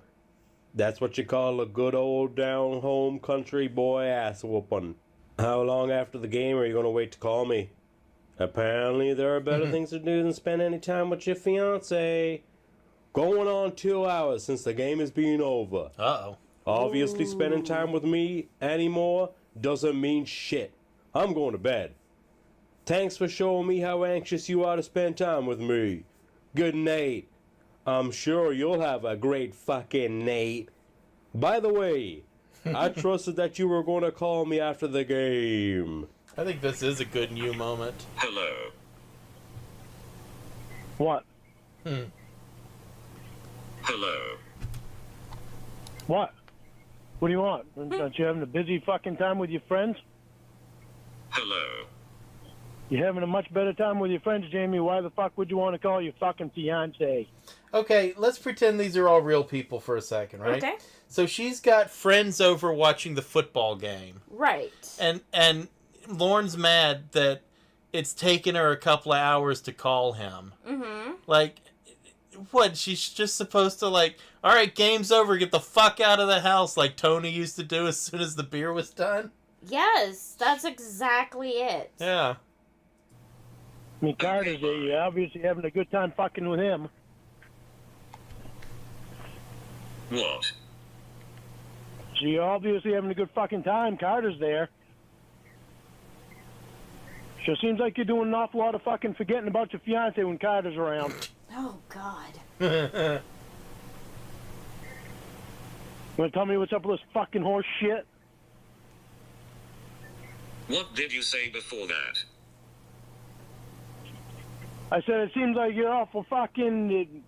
That's what you call a good old down-home country boy ass whooping. How long after the game are you going to wait to call me? Apparently there are better things to do than spend any time with your fiancé. Going on 2 hours since the game is being over. Uh-oh. Obviously spending time with me anymore doesn't mean shit. I'm going to bed. Thanks for showing me how anxious you are to spend time with me. Good night. I'm sure you'll have a great fucking night. By the way, I trusted that you were going to call me after the game. I think this is a good new moment. Hello. What? Hello. What? What do you want? Aren't you having a busy fucking time with your friends? Hello. You're having a much better time with your friends, Jamie. Why the fuck would you want to call your fucking fiance? Okay, let's pretend these are all real people for a second, right? Okay. So she's got friends over watching the football game. Right. And Lorne's mad that it's taken her a couple of hours to call him. Mm-hmm. Like, what? She's just supposed to, like, all right, game's over, get the fuck out of the house, like Tony used to do as soon as the beer was done? Yes, that's exactly it. Yeah. I mean, Carter's you're obviously having a good time fucking with him. What? So you're obviously having a good fucking time. Carter's there. Sure seems like you're doing an awful lot of fucking forgetting about your fiance when Carter's around. Oh, God. You want to tell me what's up with this fucking horse shit? What did you say before that? I said it seems like you're awful fucking...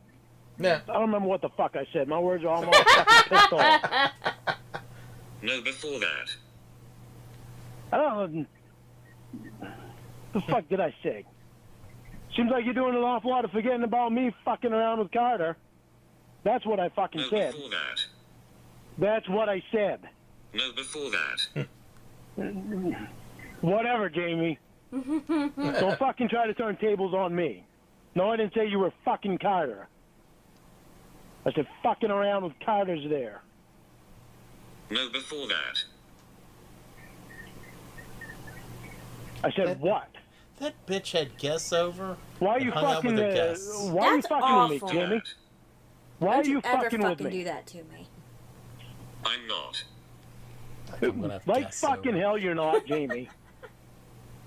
Yeah. I don't remember what the fuck I said. My words are all fucking pissed off. No, before that. I don't know. The fuck did I say? Seems like you're doing an awful lot of forgetting about me fucking around with Carter. That's what I fucking No, said. before that. That's what I said. No, before that. Whatever, Jamie. Don't fucking try to turn tables on me. No, I didn't say you were fucking Carter. I said fucking around with Carter's there. No, before that. I said what? That bitch had guests over. Why are you and hung out with fucking? her guests. Why are you That's fucking with awful. me, Jamie? Why Don't are you ever fucking with me? do that to me. I'm not. I'm gonna have Like guests fucking over. hell, you're not, Jamie.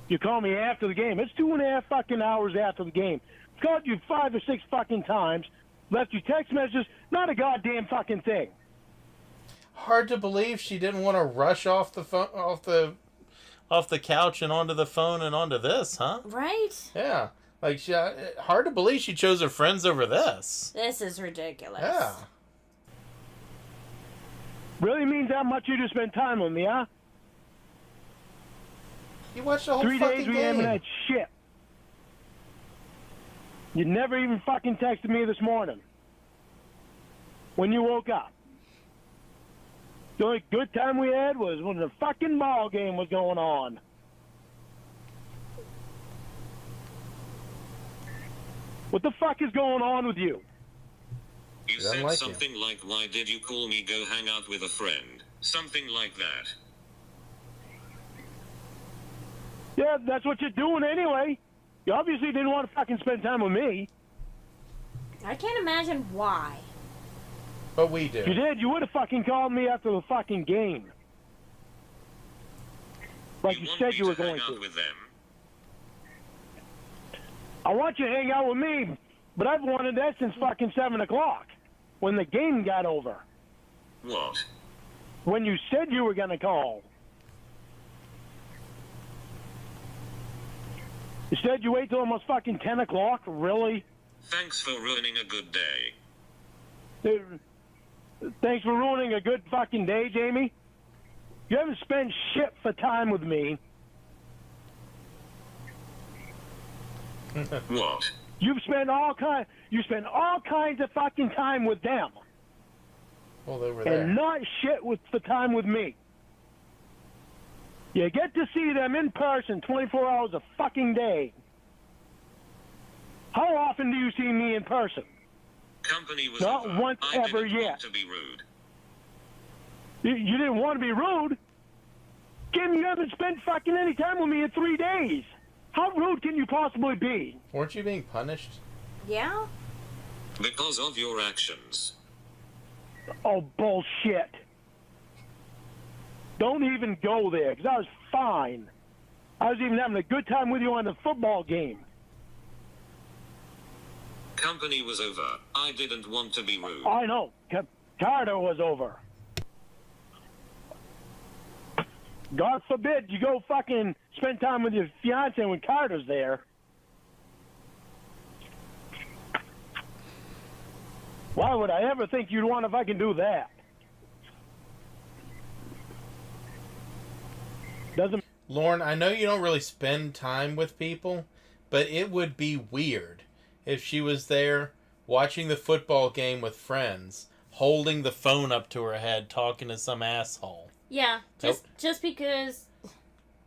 You call me after the game. It's 2.5 fucking hours after the game. Called you 5 or 6 fucking times. Left you text messages. Not a goddamn fucking thing. Hard to believe she didn't want to rush off the phone, off the couch and onto the phone and onto this, huh? Right? Yeah. Like, hard to believe she chose her friends over this. This is ridiculous. Yeah. Really means that much you just spend time with me, huh? You watched the whole 3 fucking days we game. haven't had shit. You never even fucking texted me this morning. When you woke up. The only good time we had was when the fucking ball game was going on. What the fuck is going on with you? You doesn't said like something like, why did you call me go hang out with a friend? Something like that. Yeah, that's what you're doing anyway. You obviously didn't want to fucking spend time with me. I can't imagine why. But we do. If you did, you would have fucking called me after the fucking game. Like you want said me you were to hang going out to. with them? I want you to hang out with me, but I've wanted that since fucking 7 o'clock, when the game got over. What? When you said you were going to call. You said you wait till almost fucking 10 o'clock? Really? Thanks for ruining a good day. Thanks for ruining a good fucking day, Jamie. You haven't spent shit for time with me. What? You spend all kinds of fucking time with them, Well, they were there. and not shit for time with me. You get to see them in person 24 hours a fucking day. How often do you see me in person? Company was Not over. once I ever didn't yet. want to be rude. You didn't want to be rude. Kim, you haven't spent fucking any time with me in 3 days. How rude can you possibly be? Weren't you being punished? Yeah? Because of your actions. Oh, bullshit. Don't even go there, because I was fine. I was even having a good time with you on the football game. Company was over. I didn't want to be rude. I know. Carter was over. God forbid you go fucking spend time with your fiance when Carter's there. Why would I ever think you'd want to fucking do that? Doesn't Lorne, I know you don't really spend time with people, but it would be weird if she was there watching the football game with friends, holding the phone up to her head, talking to some asshole. Yeah, just because.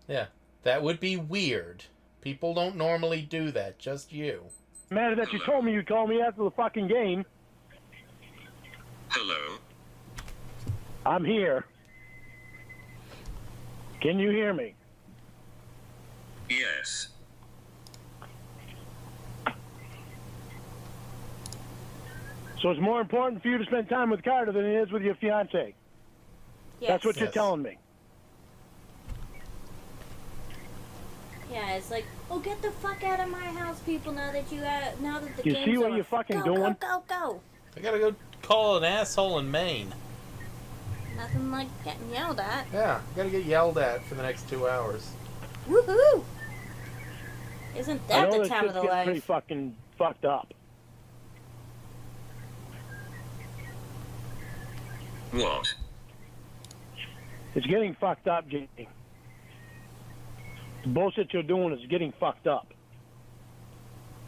Yeah, that would be weird. People don't normally do that, just you. Matter that you told me you'd call me after the fucking game. Hello? I'm here. Can you hear me? Yes. So it's more important for you to spend time with Carter than it is with your fiance. Yes. That's what you're Yes. telling me. Yeah, it's like, oh, get the fuck out of my house, people. Now that the You game's see what over. you're fucking go, doing? Go. I gotta go call an asshole in Maine. Nothing like getting yelled at. Yeah, gotta get yelled at for the next 2 hours. Woohoo! Isn't I that know the this time shit's of the getting pretty life? fucking fucked up. What? It's getting fucked up, Jamie. The bullshit you're doing is getting fucked up.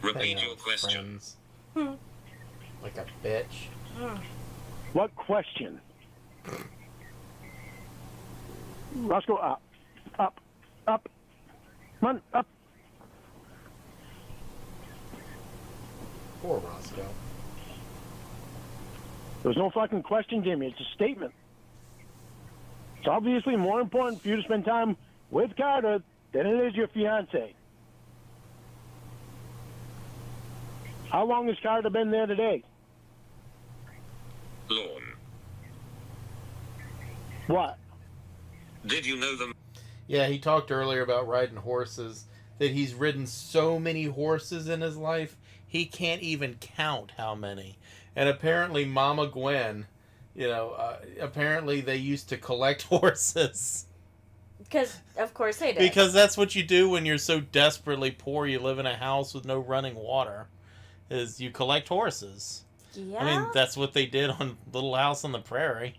Repeat Hang your out with question. friends. Like a bitch. What question? Let's go up. Up. Up. Come on, up. Poor Roscoe. There's no fucking question, Jamie. It's a statement. It's obviously more important for you to spend time with Carter than it is your fiance. How long has Carter been there today? Lorne. What? Did you know them? Yeah, he talked earlier about riding horses, that he's ridden so many horses in his life, he can't even count how many. And apparently Mama Gwen, apparently they used to collect horses. Because, of course, they did. Because that's what you do when you're so desperately poor you live in a house with no running water, is you collect horses. Yeah. I mean, that's what they did on Little House on the Prairie.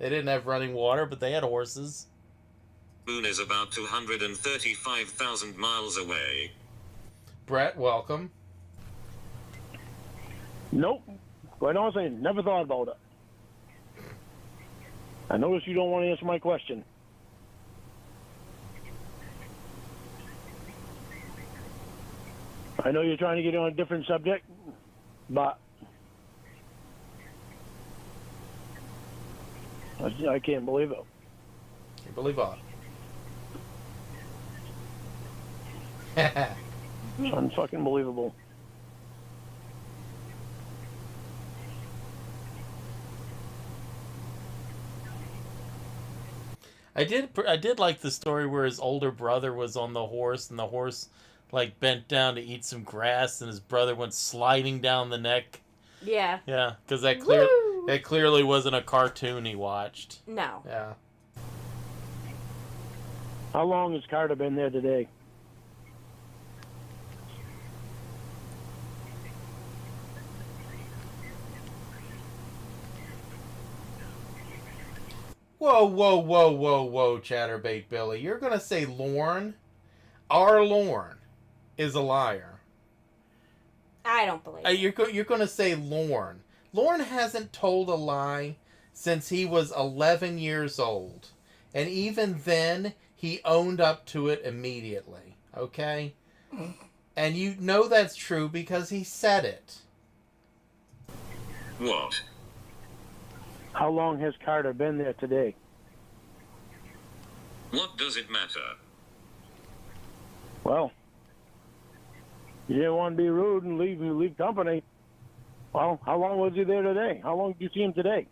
They didn't have running water, but they had horses. Moon is about 235,000 miles away. Brett, welcome. Nope. Quite honestly, never thought about it. I notice you don't want to answer my question. I know you're trying to get on a different subject, but I can't believe it. Can't believe it. It's unfucking believable. I did like the story where his older brother was on the horse and the horse like bent down to eat some grass and his brother went sliding down the neck. Yeah. Yeah, because that Woo! clearly wasn't a cartoon he watched. No. Yeah. How long has Carter been there today? Whoa, Chatterbait Billy. You're going to say Lorne? Our Lorne is a liar. I don't believe it. You're going to say Lorne. Lorne hasn't told a lie since he was 11 years old. And even then, he owned up to it immediately. Okay? And you know that's true because he said it. What? How long has Carter been there today? What does it matter? Well, you didn't want to be rude and leave company. Well, how long was he there today? How long did you see him today?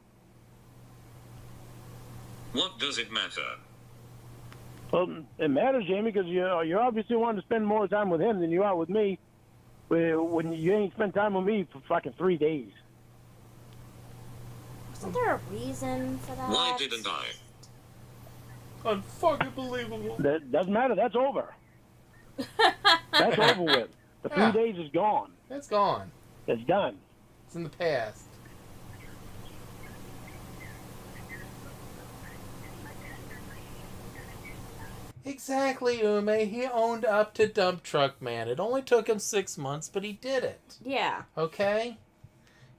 What does it matter? Well, it matters, Jamie, because you obviously wanting to spend more time with him than you are with me. When you ain't spent time with me for fucking 3 days. Isn't there a reason for that? Why didn't I? Unfucking believable. That doesn't matter. That's over. That's over with. The 3 days is gone. It's gone. It's done. It's in the past. Exactly, Ume. He owned up to Dump Truck Man. It only took him 6 months, but he did it. Yeah. Okay?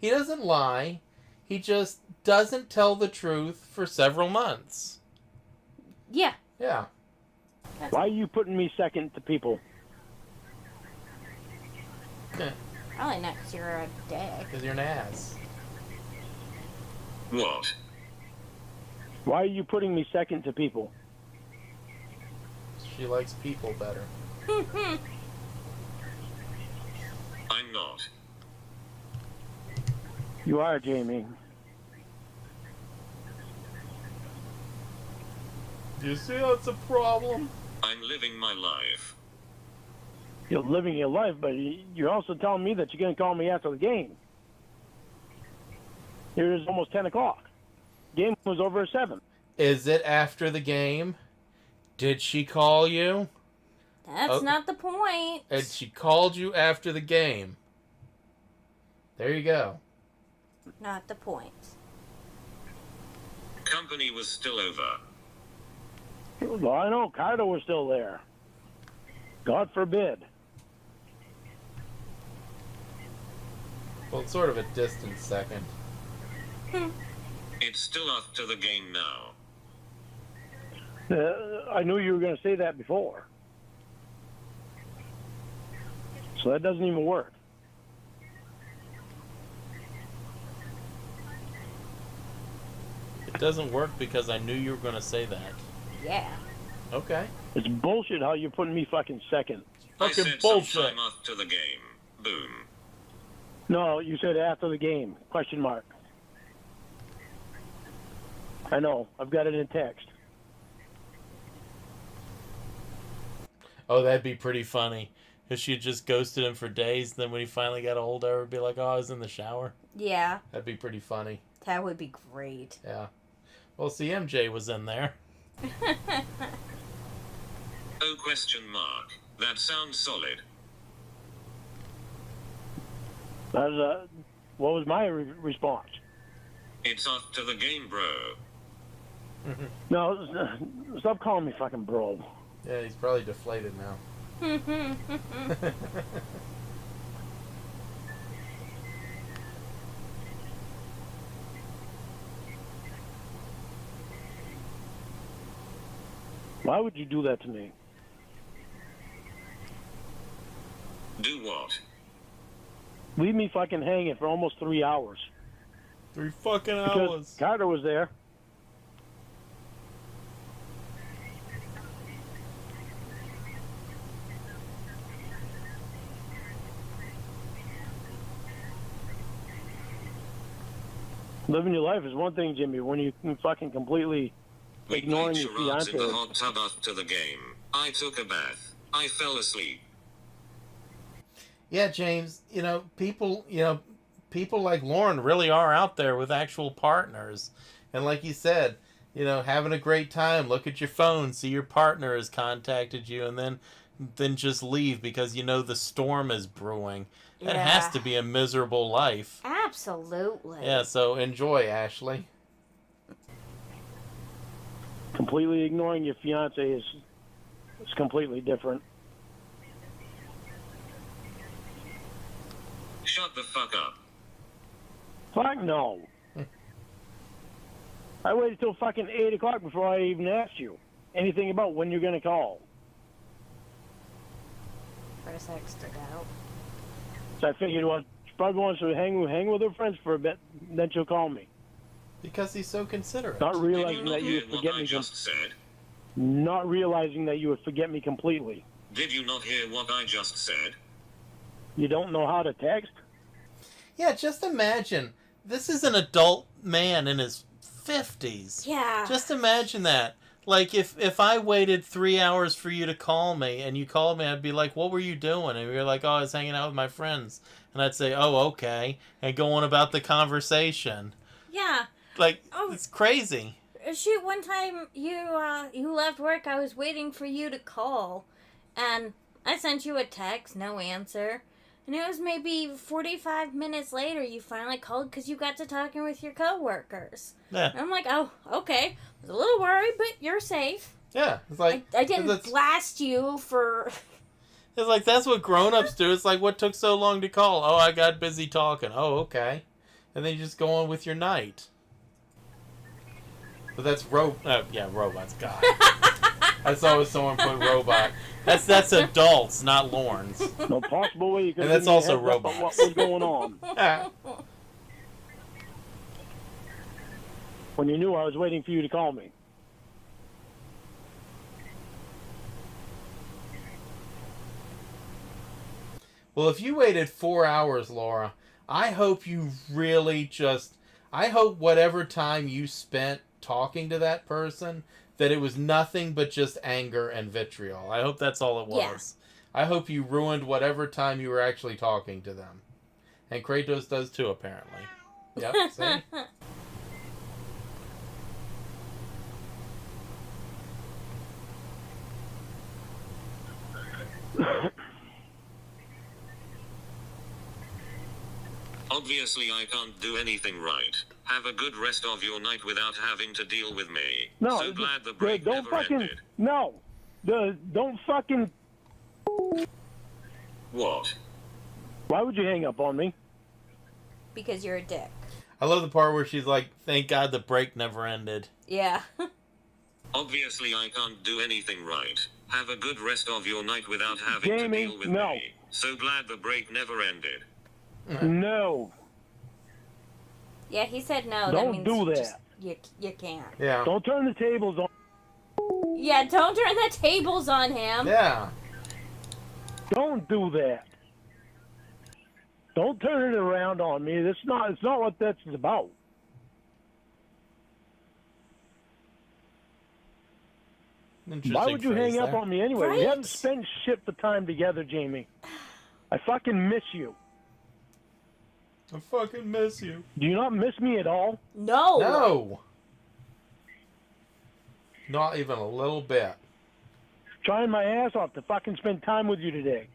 He doesn't lie. He just doesn't tell the truth for several months. Yeah. Yeah. Why are you putting me second to people? Probably not 'cause you're a dick. Because you're an ass. What? Why are you putting me second to people? She likes people better. I'm not. You are, Jamie. Do you see that's a problem? I'm living my life. You're living your life, but you're also telling me that you're going to call me after the game. It is almost 10 o'clock. Game was over at 7. Is it after the game? Did she call you? That's not the point. And she called you after the game. There you go. Not the point. Company was still over. Well, I know Carter was still there. God forbid. Well, it's sort of a distant second. It's still after the game now. I knew you were going to say that before. So that doesn't even work. It doesn't work because I knew you were going to say that. Yeah. Okay. It's bullshit how you're putting me fucking second. I Fucking said bullshit. sometime after the game. Boom. No, you said after the game. Question mark. I know. I've got it in text. Oh, that'd be pretty funny. If she just ghosted him for days, then when he finally got a hold of her, it'd be like, oh, I was in the shower. Yeah. That'd be pretty funny. That would be great. Yeah. Well, see, MJ was in there. Oh, question mark. That sounds solid. What was my response? It's after the game, bro. No, stop calling me fucking bro. Yeah, he's probably deflated now. Why would you do that to me? Do what? Leave me fucking hanging for almost 3 hours. 3 fucking Because hours. Carter was there. Living your life is one thing, Jimmy. When you fucking completely We ignoring played your charades in the fiance. hot tub after the game. I took a bath. I fell asleep. Yeah, James, people like Lorne really are out there with actual partners. And like you said, having a great time, look at your phone, see your partner has contacted you, and then just leave because the storm is brewing. That has to be a miserable life. Absolutely. Yeah, so enjoy, Ashley. Completely ignoring your fiance is completely different. Shut the fuck up. Fuck no. I waited till fucking 8 o'clock before I even asked you anything about when you're gonna call. First texted out. So I figured, well, she probably wants to hang with her friends for a bit, then she'll call me. Because he's so considerate. Not Did you realizing not that you hear would what forget I me. just said? Not realizing that you would forget me completely. Did you not hear what I just said? You don't know how to text? Yeah, just imagine. This is an adult man in his 50s. Yeah. Just imagine that. Like, if I waited 3 hours for you to call me, and you called me, I'd be like, what were you doing? And you're like, oh, I was hanging out with my friends. And I'd say, oh, okay. And go on about the conversation. Yeah. Like, Oh. it's crazy. Shoot, one time you left work, I was waiting for you to call. And I sent you a text, no answer. And it was maybe 45 minutes later you finally called because you got to talking with your coworkers. Yeah. And I'm like, oh, okay. I was a little worried, but you're safe. Yeah, it's like I didn't that's, blast you for. it's like that's what grown-ups do. It's like, what took so long to call? Oh, I got busy talking. Oh, okay, and then you just go on with your night. But that's robots. God, I saw someone put robot. That's adults, not Lorne's. No possible way you could And have that's also given me a heads up on robots. what was going on when you knew I was waiting for you to call me. Well, if you waited 4 hours, Laura, I hope you really just... I hope whatever time you spent talking to that person, that it was nothing but just anger and vitriol. I hope that's all it was. Yeah. I hope you ruined whatever time you were actually talking to them. And Kratos does too, apparently. Yep, see? Obviously I can't do anything right. Have a good rest of your night without having to deal with me. No, so glad the break don't never fucking ended. no. Don't fucking. What? Why would you hang up on me? Because you're a dick. I love the part where she's like, thank God the break never ended. Yeah. Obviously I can't do anything right. Have a good rest of your night without having Jamie, to deal with no. me. So glad the break never ended. No. Yeah, he said no. Don't that means do that. just, you can't. Yeah. Don't turn the tables on. Yeah, don't turn the tables on him. Yeah. Don't do that. Don't turn it around on me. It's not what that's about. Why would you hang up on me anyway? We Right? haven't spent shit the time together, Jamie. I fucking miss you. I fucking miss you. Do you not miss me at all? No. No. Not even a little bit. Trying my ass off to fucking spend time with you today.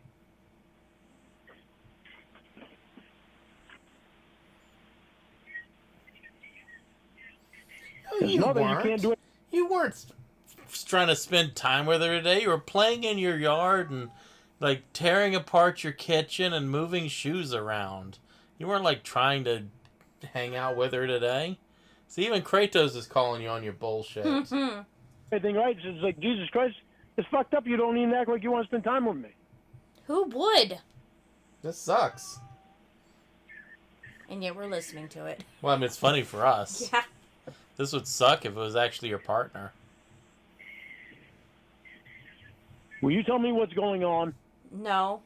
No, There's you nothing weren't. you can't do it. You weren't trying to spend time with her today. You were playing in your yard and like tearing apart your kitchen and moving shoes around. You weren't like trying to hang out with her today. See, even Kratos is calling you on your bullshit. Anything right? It's like, Jesus Christ, it's fucked up. You don't even act like you want to spend time with me. Who would? This sucks. And yet we're listening to it. Well, I mean, it's funny for us. Yeah. This would suck if it was actually your partner. Will you tell me what's going on? No.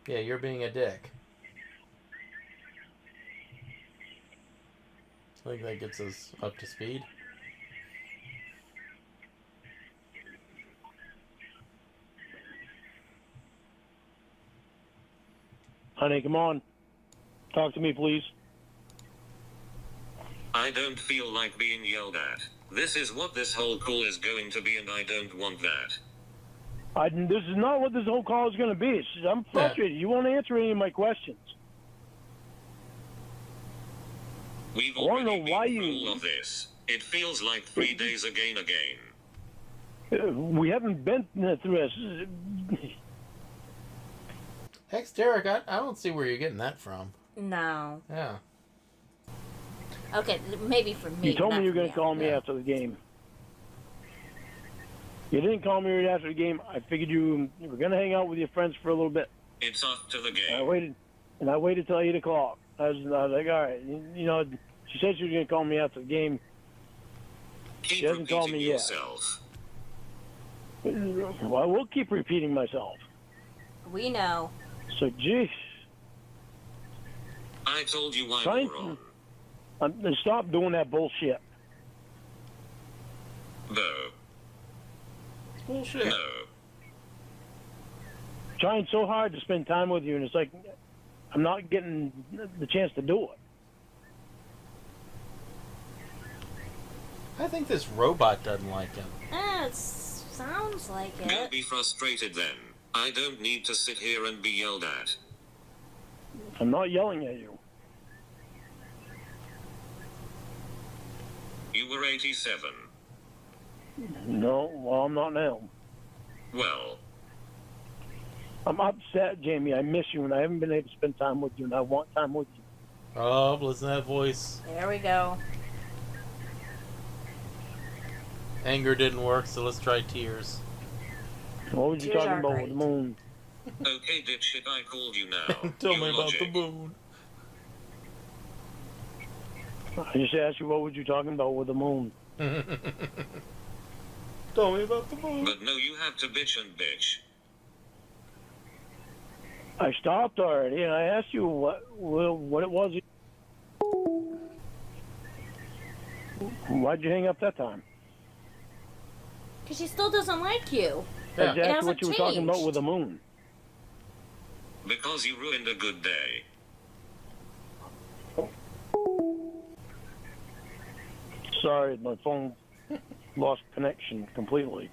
Yeah, you're being a dick. I think that gets us up to speed. Honey, come on. Talk to me, please. I don't feel like being yelled at. This is what this whole call is going to be and I don't want that. This is not what this whole call is going to be. I'm frustrated. You won't answer any of my questions. We've I wanna already know why been you- through all of this. It feels like 3 days again. We haven't been through this. Hex Derek, I don't see where you're getting that from. No. Yeah. Okay, maybe for me. You told not me you were for going you. to call me Yeah. after the game. You didn't call me right after the game. I figured you were going to hang out with your friends for a little bit. It's off to the And I game. waited till 8 o'clock. I was like, all right. You know, she said she was going to call me after the game. Keep hasn't called repeating me yet. yourself. Well, I will keep repeating myself. We know. So, geez. I told you I Fine. was wrong. Stop doing that bullshit. No. Bullshit. No. Trying so hard to spend time with you, and it's like I'm not getting the chance to do it. I think this robot doesn't like him. It sounds like Go it. be frustrated then. I don't need to sit here and be yelled at. I'm not yelling at you. You were 87. No, well, I'm not now. Well, I'm upset, Jamie. I miss you, and I haven't been able to spend time with you, and I want time with you. Oh, listen to that voice. There we go. Anger didn't work, so let's try tears. What was you Tears talking are about great. with the moon? okay, dipshit, I called you now. Tell Your me about the logic. moon. I just asked you what was you talking about with the moon. Tell me about the moon. But no, you have to bitch and bitch. I stopped already, and I asked you what it was. Why'd you hang up that time? Because she still doesn't like you. I just Yeah. asked you what hasn't you were talking about changed. with the moon. Because you ruined a good day. Sorry, my phone lost connection completely.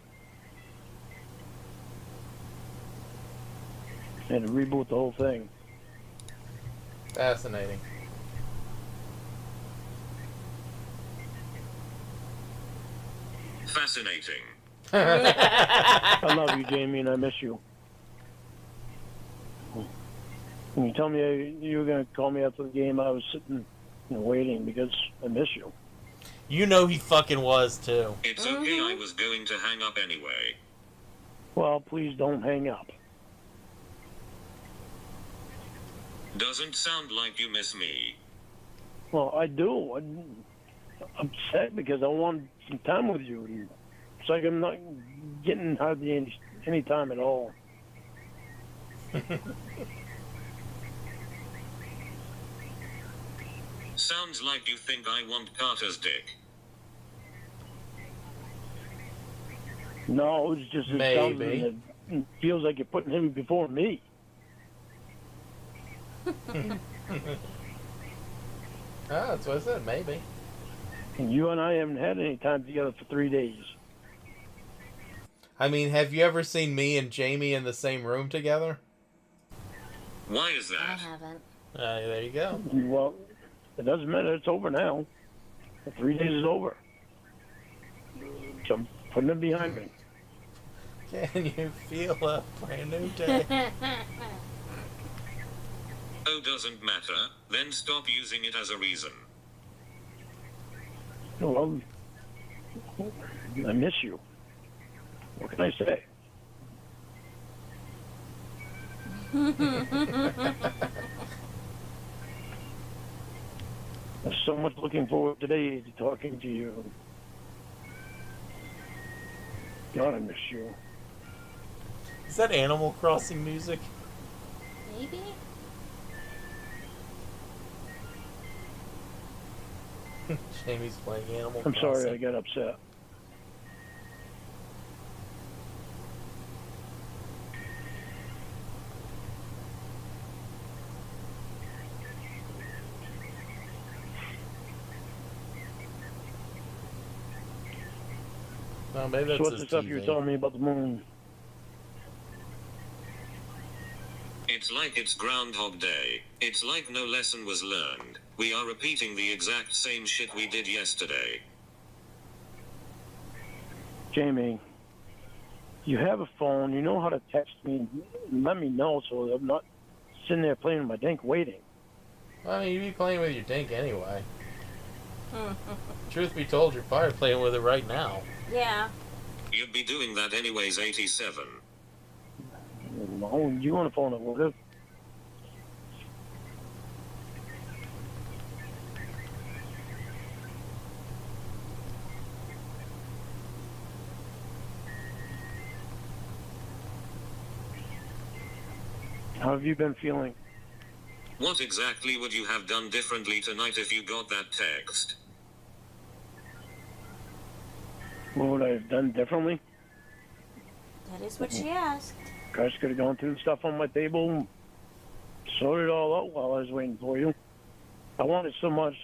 Had to reboot the whole thing. Fascinating. Fascinating. I love you, Jamie, and I miss you. When you told me you were going to call me after the game, I was sitting and waiting because I miss you. You know he fucking was, too. It's okay, I was going to hang up anyway. Well, please don't hang up. Doesn't sound like you miss me. Well, I do. I'm upset because I want some time with you. And it's like I'm not getting hardly any time at all. Sounds like you think I want Carter's dick. No, it's just Maybe. it feels like you're putting him before me. That's what I said, maybe. And you and I haven't had any time together for 3 days. I mean, have you ever seen me and Jamie in the same room together? Why is I that? haven't. There you go. Well, it doesn't matter. It's over now. The 3 days is over. So I'm putting it behind me. Can you feel a brand new day? Oh, doesn't matter, then stop using it as a reason. Well, I miss you. What can I say? I'm so much looking forward today to talking to you. God, I miss you. Is that Animal Crossing music? Maybe? Jamie's playing Animal I'm Crossing. sorry I got upset. Oh, maybe that's So what's his the stuff you were TV. telling me about the moon? It's like it's Groundhog Day. It's like no lesson was learned. We are repeating the exact same shit we did yesterday. Jamie, you have a phone. You know how to text me and let me know so I'm not sitting there playing with my dink waiting. I mean, you'd be playing with your dink anyway. Truth be told, you're probably playing with it right now. Yeah. You'd be doing that anyways, 87. No, you on the phone, I would have. How have you been feeling? What exactly would you have done differently tonight if you got that text? What would I have done differently? That is what she asked. I just could have gone through the stuff on my table and sorted it all out while I was waiting for you. I wanted so much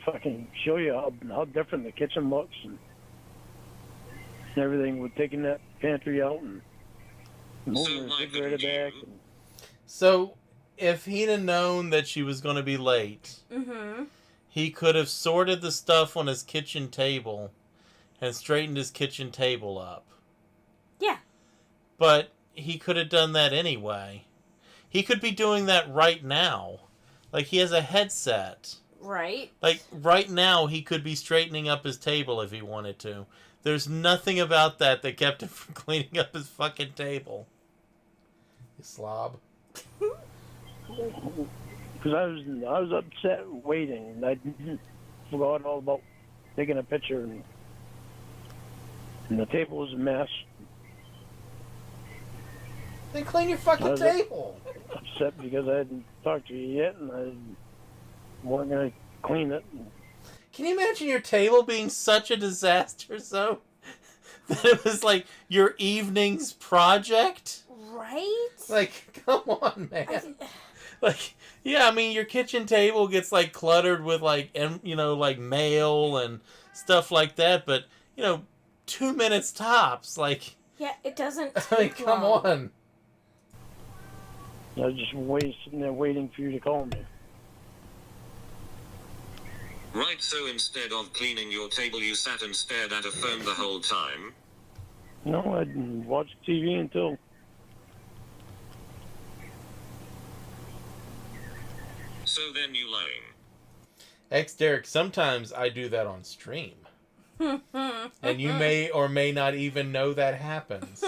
to fucking show you how different the kitchen looks and everything with taking that pantry out and moving So the why refrigerator couldn't back. you? And, So, if he'd have known that she was going to be late, Mm-hmm. he could have sorted the stuff on his kitchen table and straightened his kitchen table up. Yeah. But he could have done that anyway. He could be doing that right now. Like, he has a headset. Right. Like, right now, he could be straightening up his table if he wanted to. There's nothing about that kept him from cleaning up his fucking table. You slob. Because I was upset waiting. I forgot all about taking a picture, and the table was a mess. Then clean your fucking table. Upset because I hadn't talked to you yet, and I weren't going to clean it. Can you imagine your table being such a disaster, so that it was like your evening's project? Right? Like, come on, man. Like, yeah, I mean, your kitchen table gets like cluttered with like mail and stuff like that, but 2 minutes tops. Like, yeah, it doesn't take I mean, come long. on. I was just sitting there waiting for you to call me. Right, so instead of cleaning your table, you sat and stared at a phone the whole time? No, I watched TV until... So then you lying. Derek, sometimes I do that on stream. And you may or may not even know that happens.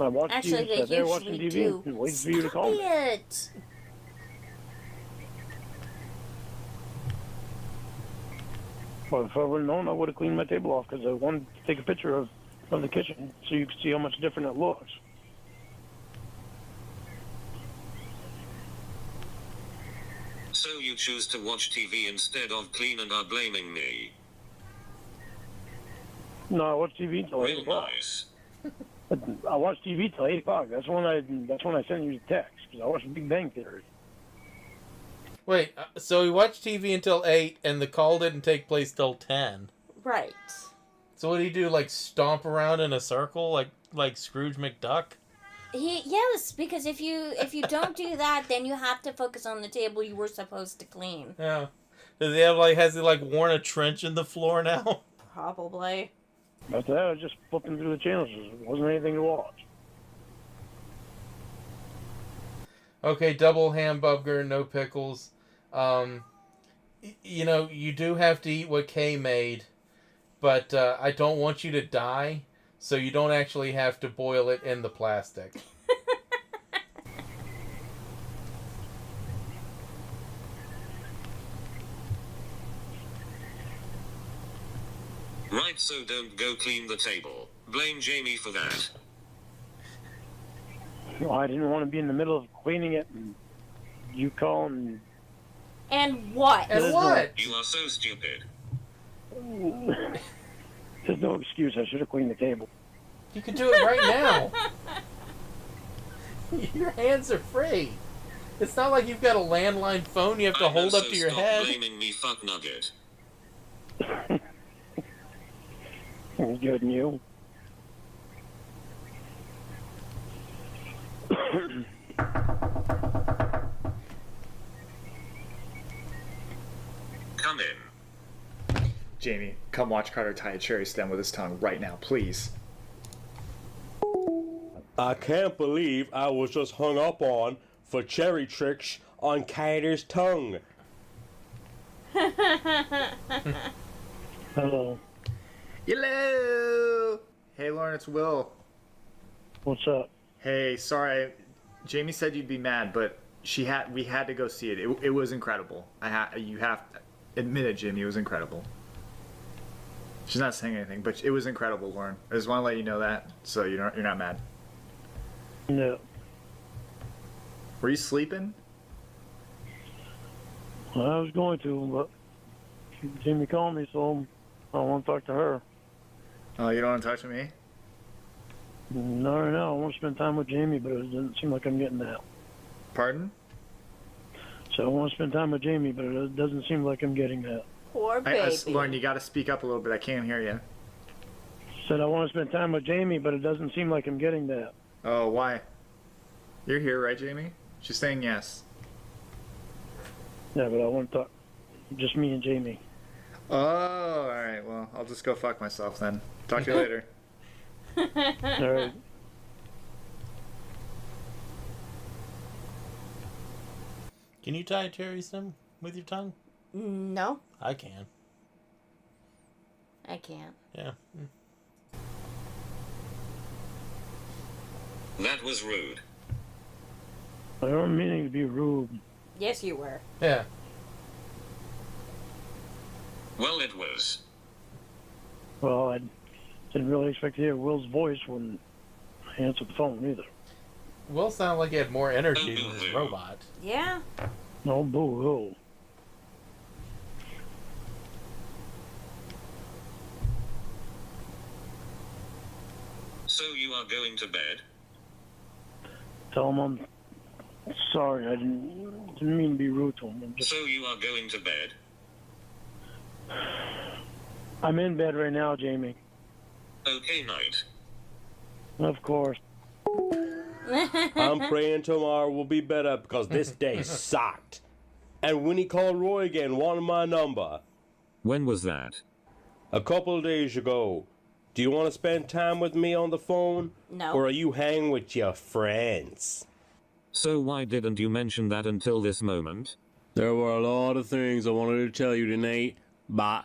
I watched Actually, TV, they sat there usually watching TV do. and waiting for you to call me. It. Well, if I would have known, I would have cleaned my table off because I wanted to take a picture of the kitchen so you could see how much different it looks. So you choose to watch TV instead of clean and are blaming me. No, I watched TV until 8 Real o'clock. nice. I watched TV till 8 o'clock. That's when I sent you the text because I watched Big Bang Theory. Wait, so we watched TV until 8 and the call didn't take place till 10. Right. So what do you do, like stomp around in a circle like Scrooge McDuck? Yes, because if you don't do that, then you have to focus on the table you were supposed to clean. Yeah. Does he have has he worn a trench in the floor now? Probably. After that, I was just flipping through the channels. There wasn't anything to watch. Okay, double hamburger, no pickles. You do have to eat what Kay made, but I don't want you to die, so you don't actually have to boil it in the plastic. Right, so don't go clean the table. Blame Jamie for that. No, I didn't want to be in the middle of cleaning it, and you call and... And what? And what? You are so stupid. There's no excuse. I should have cleaned the table. You can do it right now. Your hands are free. It's not like you've got a landline phone you have to hold up to your stop head. Blaming me, fuck nugget. Good, and you? Come in. Jamie, come watch Carter tie a cherry stem with his tongue right now, please. I can't believe I was just hung up on for cherry tricks on Carter's tongue. Hello. Hello! Hey, Lorne, it's Will. What's up? Hey, sorry. Jamie said you'd be mad, but we had to go see it. It was incredible. You have to admit it, Jimmy. It was incredible. She's not saying anything, but it was incredible, Lorne. I just want to let you know that, so you're not mad. No. Were you sleeping? Well, I was going to, but Jimmy called me, so I want to talk to her. Oh, you don't want to talk to me? No, right now. I want to spend time with Jamie, but it doesn't seem like I'm getting that. Pardon? So I want to spend time with Jamie, but it doesn't seem like I'm getting that. Poor baby. Lorne, you got to speak up a little bit. I can't hear you. Said I want to spend time with Jamie, but it doesn't seem like I'm getting that. Oh, why? You're here, right, Jamie? She's saying yes. Yeah, but I want to talk just me and Jamie. Oh, all right. Well, I'll just go fuck myself then. Talk to you later. All right. Can you tie a cherry stem with your tongue? No, I can. I can't. Yeah. That was rude. I don't mean to be rude. Yes, you were. Yeah. Well, it was. Well, I didn't really expect to hear Will's voice when I answered the phone either. Will sounded like he had more energy than his robot. Yeah. No boo-hoo. So you are going to bed? Tell him I'm sorry. I didn't mean to be rude to him. So you are going to bed? I'm in bed right now, Jamie. Okay, night. Of course. I'm praying tomorrow will be better because this day sucked. And when he called Roy again, wanted my number. When was that? A couple of days ago. Do you want to spend time with me on the phone? No. Or are you hanging with your friends? So why didn't you mention that until this moment? There were a lot of things I wanted to tell you tonight, but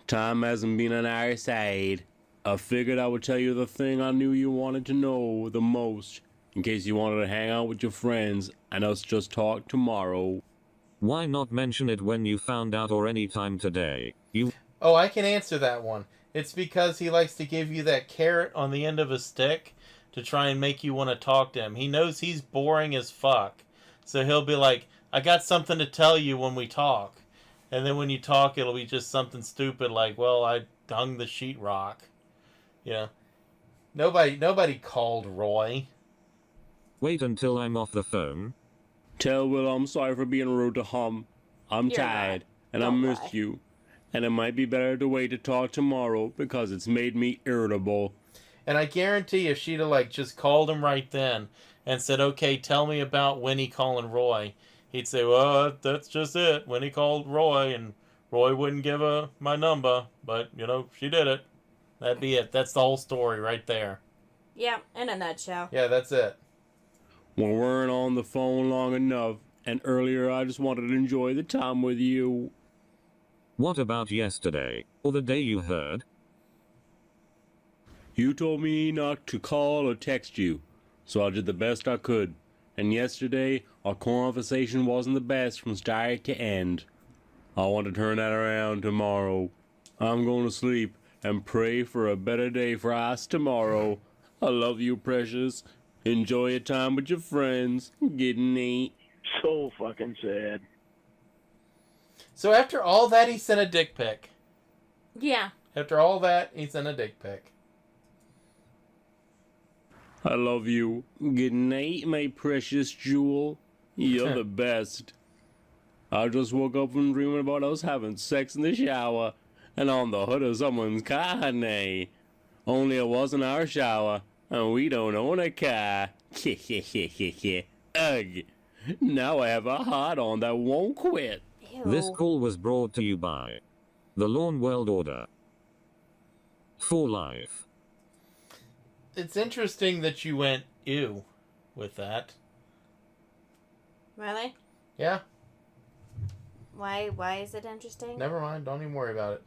time hasn't been on our side. I figured I would tell you the thing I knew you wanted to know the most, in case you wanted to hang out with your friends and us just talk tomorrow. Why not mention it when you found out or any time today? Oh, I can answer that one. It's because he likes to give you that carrot on the end of a stick to try and make you want to talk to him. He knows he's boring as fuck. So he'll be like, I got something to tell you when we talk. And then when you talk, it'll be just something stupid like, well, I hung the sheetrock. You know? Nobody called Roy. Wait until I'm off the phone. Tell Will I'm sorry for being rude to him. I'm You're tired, not. and I Don't missed lie. you. And it might be better to wait to talk tomorrow because it's made me irritable. And I guarantee if she'd have like just called him right then and said, okay, tell me about Winnie calling Roy, he'd say, well, that's just it. Winnie called Roy and Roy wouldn't give her my number, but, you know, she did it. That'd be it. That's the whole story right there. Yeah, in a nutshell. Yeah, that's it. We weren't on the phone long enough, and earlier I just wanted to enjoy the time with you. What about yesterday, or the day you heard? You told me not to call or text you, so I did the best I could. And yesterday, our conversation wasn't the best from start to end. I want to turn that around tomorrow. I'm going to sleep and pray for a better day for us tomorrow. I love you, precious. Enjoy your time with your friends. Good night. So fucking sad. So after all that, he sent a dick pic. Yeah. After all that, he sent a dick pic. I love you. Good night, my precious jewel. You're the best. I just woke up from dreaming about us having sex in the shower and on the hood of someone's car, honey. Only it wasn't our shower, and we don't own a car. Ugh. Now I have a heart on that won't quit. Ew. This call was brought to you by the Lorne World Order. For life. It's interesting that you went ew with that. Really? Yeah, Why is it interesting? never mind. Don't even worry about it.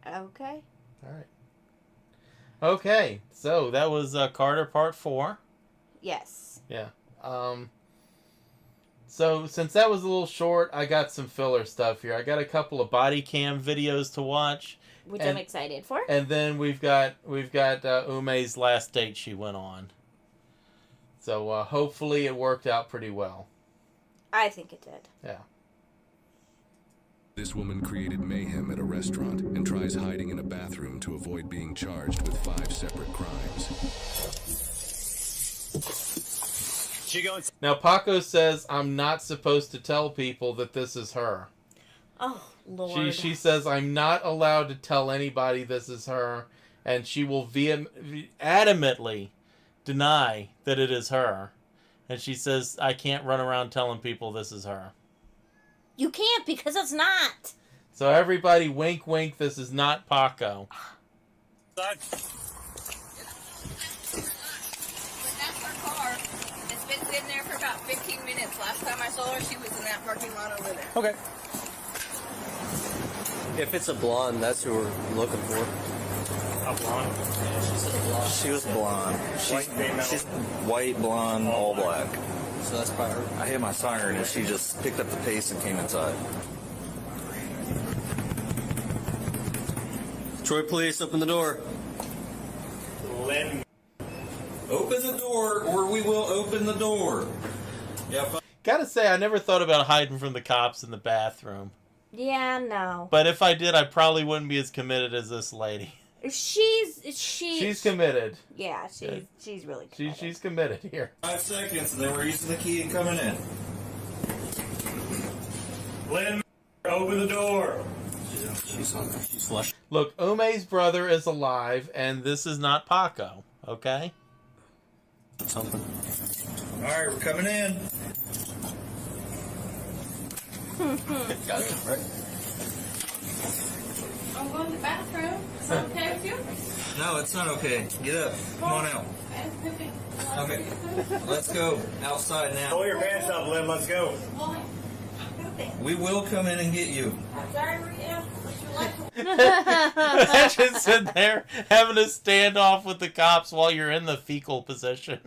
Okay. All right. Okay, so that was Carter Part 4. Yes. Yeah. So since that was a little short, I got some filler stuff here. I got a couple of body cam videos to watch, Which I'm excited for. and then we've got Ume's last date she went on. So hopefully it worked out pretty well. I think it did. Yeah. This woman created mayhem at a restaurant and tries hiding in a bathroom to avoid being charged with 5 separate crimes. Now Paco says I'm not supposed to tell people that this is her. Oh, Lord. She says I'm not allowed to tell anybody this is her, and she will adamantly deny that it is her. And she says I can't run around telling people this is her. You can't because it's not. So everybody, wink, wink. This is not Paco. That's her car. It's been sitting there for about 15 minutes. Last time I saw her, she was in that parking lot over there. Okay. If it's a blonde, that's who we're looking for. A blonde? She was blonde. She's white, blonde, all black. So that's probably her. I hit my siren and she just picked up the pace and came inside. Troy Police, open the door. Lynn. Open the door or we will open the door. Gotta say, I never thought about hiding from the cops in the bathroom. Yeah, no. But if I did, I probably wouldn't be as committed as this lady. She's committed. Yeah, she's really committed. She's committed here. 5 seconds and then we're using the key and coming in. Lynn, open the door. She's flushed. Look, Ume's brother is alive, and this is not Paco, okay? Something. Alright, we're coming in. Got it, right? I'm going to the bathroom. Is that okay with you? No, it's not okay. Get up. Come on out. Okay. Let's go. Outside now. Pull your pants up, Lynn. Let's go. We will come in and get you. Imagine sitting there having a standoff with the cops while you're in the fecal position.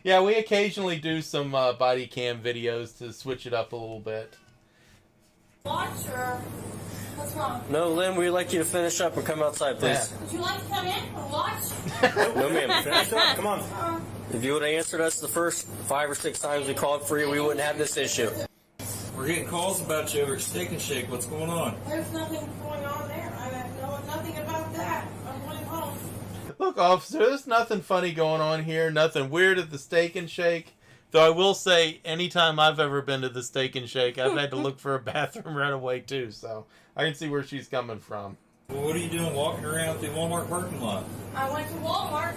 Yeah, we occasionally do some body cam videos to switch it up a little bit. Watch her. What's wrong? No, Lynn, we'd like you to finish up and come outside, please. Would you like to come in and watch? No, ma'am. Finish up. Come on. If you would have answered us the first 5 or 6 times we called for you, we wouldn't have this issue. We're getting calls about you over at Steak and Shake. What's going on? There's nothing going on there. I know nothing about that. I'm going home. Look, officer, there's nothing funny going on here. Nothing weird at the Steak and Shake. Though I will say, anytime I've ever been to the Steak and Shake, I've had to look for a bathroom right away, too. So I can see where she's coming from. Well, what are you doing walking around the Walmart parking lot? I went to Walmart.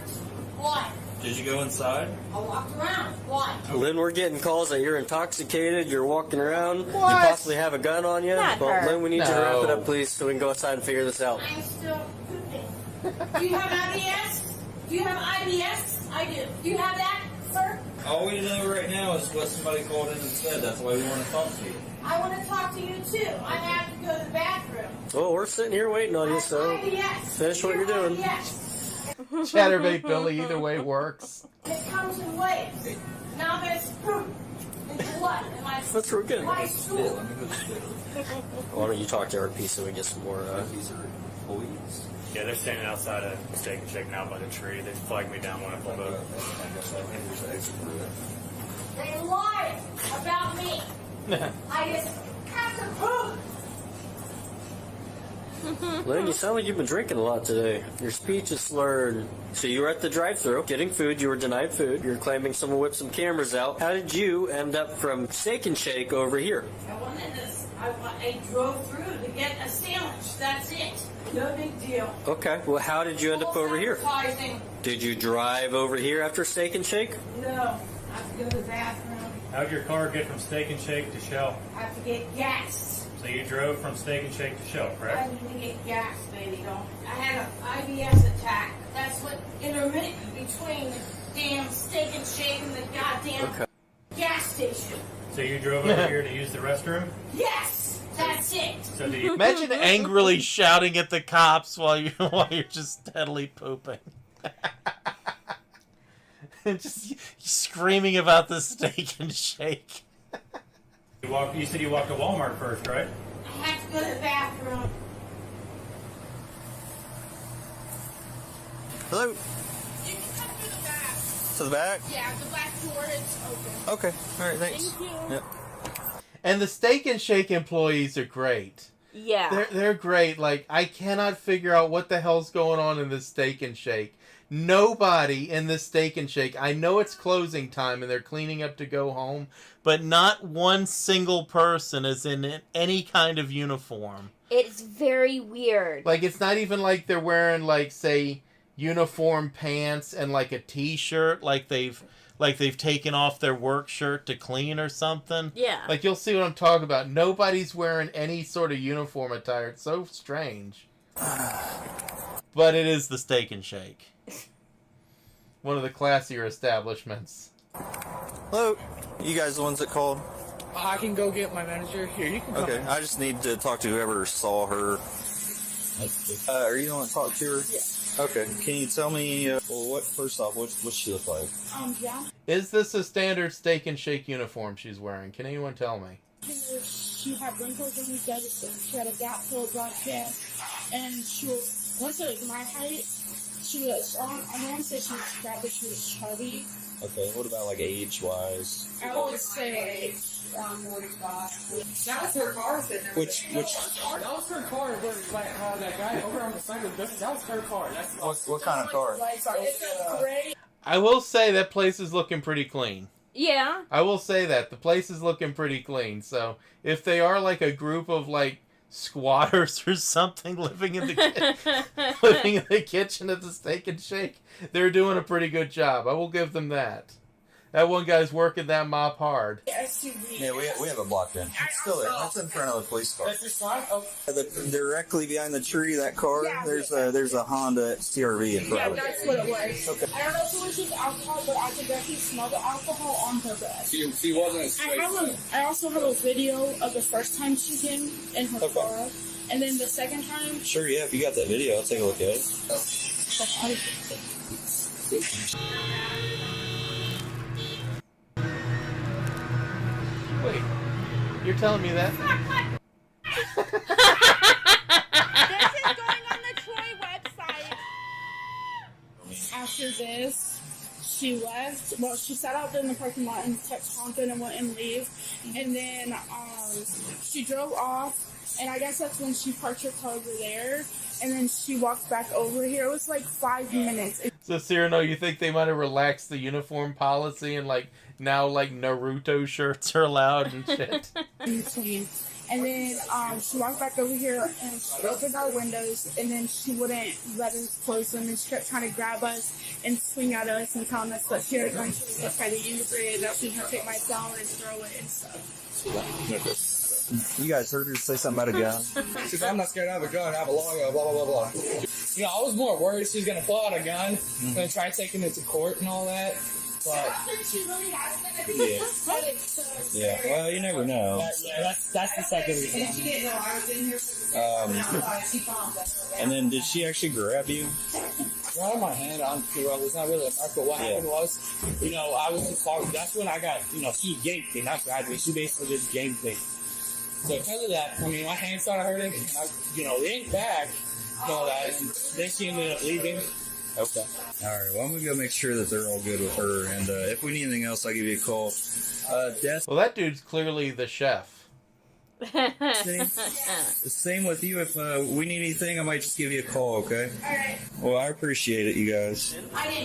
Why? Did you go inside? I walked around. Why? Lynn, we're getting calls that you're intoxicated, you're walking around, What? you possibly have a gun on you. Not Well, her. Lynn, we need you to wrap No. it up, please, so we can go outside and figure this out. I'm still pooping. Do you have IBS? Do you have IBS? I do. Do you have that, sir? All we know right now is what somebody called in and said. That's why we want to talk to you. I want to talk to you too. I have to go to the bathroom. Well, we're sitting here waiting on you, so IBS. finish what you're doing. Yes. Chatterbait Billy, either way works. It comes in waves. Now there's poop and blood in my That's real good. my stool. Why don't you talk to RP so we get some more Yeah, they're standing outside of Steak and Shake now by the tree. They flagged me down when I pulled up. They lied about me. I just have to poop. Lynn, you sound like you've been drinking a lot today. Your speech is slurred. So you were at the drive-thru getting food. You were denied food. You're claiming someone whipped some cameras out. How did you end up from Steak and Shake over here? I wanted this. I drove through to get a sandwich. That's it. No big deal. Okay. Well, how did you end up over here? Advertising. Did you drive over here after Steak and Shake? No. I have to go to the bathroom. How'd your car get from Steak and Shake to Shell? I have to get gas. So you drove from Steak and Shake to Shell, I correct? need to get gas, baby. Don't. I had an IBS attack. That's what intermittent between the damn Steak and Shake and the goddamn gas station. So you drove over here to use the restroom? Yes, that's it. So do you... Imagine angrily shouting at the cops while you're just steadily pooping. Just screaming about the Steak and Shake. You said you walked to Walmart first, right? I have to go to the bathroom. Hello? You can come through the back. To the back? Yeah, the back door is open. Okay. All right, thanks. Thank you. Yep. And the Steak and Shake employees are great. Yeah. They're great. Like, I cannot figure out what the hell's going on in this Steak and Shake. Nobody in this Steak and Shake. I know it's closing time and they're cleaning up to go home, but not one single person is in any kind of uniform. It's very weird. Like, it's not even like they're wearing, like, say, uniform pants and, like, a t-shirt. Like, they've like they've taken off their work shirt to clean or something. Yeah. Like, you'll see what I'm talking about. Nobody's wearing any sort of uniform attire. It's so strange. But it is the Steak and Shake. One of the classier establishments. Hello, you guys the ones that called? I can go get my manager. Here, you can come. Okay, I just need to talk to whoever saw her. Are you the one that talked to her? Yeah. Okay, can you tell me, first off, what's she look like? Yeah. Is this a standard Steak and Shake uniform she's wearing? Can anyone tell me? She had wrinkles on her deficit. She had a gap filled black hair. And she was, once it was my height, she was, I don't want to say she was fat, but she was chubby. Okay, what about like age-wise? I would say around 45. That was her car sitting there. Which? That was her car, but like that guy over on the side of the business, that was her car. What kind of car? It's a gray. I will say that place is looking pretty clean. Yeah. I will say that. The place is looking pretty clean. So if they are like a group of like squatters or something living in the kitchen at the Steak and Shake, they're doing a pretty good job. I will give them that. That one guy's working that mop hard. Yeah, we have a block in. It's still there. That's in front of the police car. That's your son? Oh. Directly behind the tree, that car, there's a Honda CRV in front Yeah, of it. that's what it was. Okay. I don't know if it was just alcohol, but I could definitely smell the alcohol on her breath. She wasn't. I also have a video of the first time she came in her car, and then the second time. Sure, yeah, if you got that video, I'll take a look at it. Wait, you're telling me that? This is going on the Troy website. After this, she left. Well, she sat out there in the parking lot and kept honking and wouldn't leave. And then she drove off, and I guess that's when she parked her car over there. And then she walked back over here. It was like 5 minutes. So, Cyrano, you think they might have relaxed the uniform policy and like now like Naruto shirts are allowed and shit? And then she walked back over here and she opened our windows, and then she wouldn't let us close them, and she kept trying to grab us and swing at us and telling us that she was going to try to use it, that she was going to take my phone and throw it and stuff. You guys heard her say something about a gun? She said, I'm not scared, I have a gun, I have a logo, blah, blah, blah, blah. You know, I was more worried she was going to pull out a gun and try taking it to court and all that. But, yeah, well, you never know. That's the second reason. And then did she actually grab you? Right on my hand, it's not really a mark, but what happened was, you know, I was just talking, that's when I got, you know, she yanked me, not grabbed me, she basically just yanked me. So because of that, I mean, my hand started hurting, and I, you know, yanked back, and all that, and then she ended up leaving. Okay. Alright, well, I'm going to go make sure that they're all good with her, and if we need anything else, I'll give you a call. Well, that dude's clearly the chef. Same with you. If we need anything, I might just give you a call, okay? Alright. Well, I appreciate it, you guys.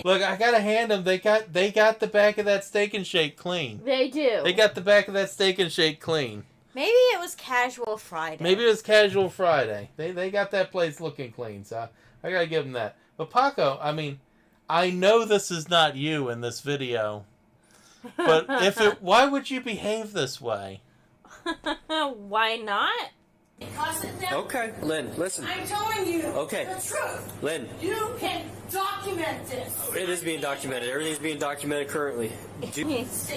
Look, I gotta hand them. They got the back of that Steak and Shake clean. They do. They got the back of that Steak and Shake clean. Maybe it was Casual Friday. Maybe it was Casual Friday. They got that place looking clean, so I gotta give them that. But Paco, I mean, I know this is not you in this video, but why would you behave this way? Why not? Okay, Lynn, listen. I'm telling you Okay. the truth. Lynn. You can document this. It is being documented. Everything's being documented currently.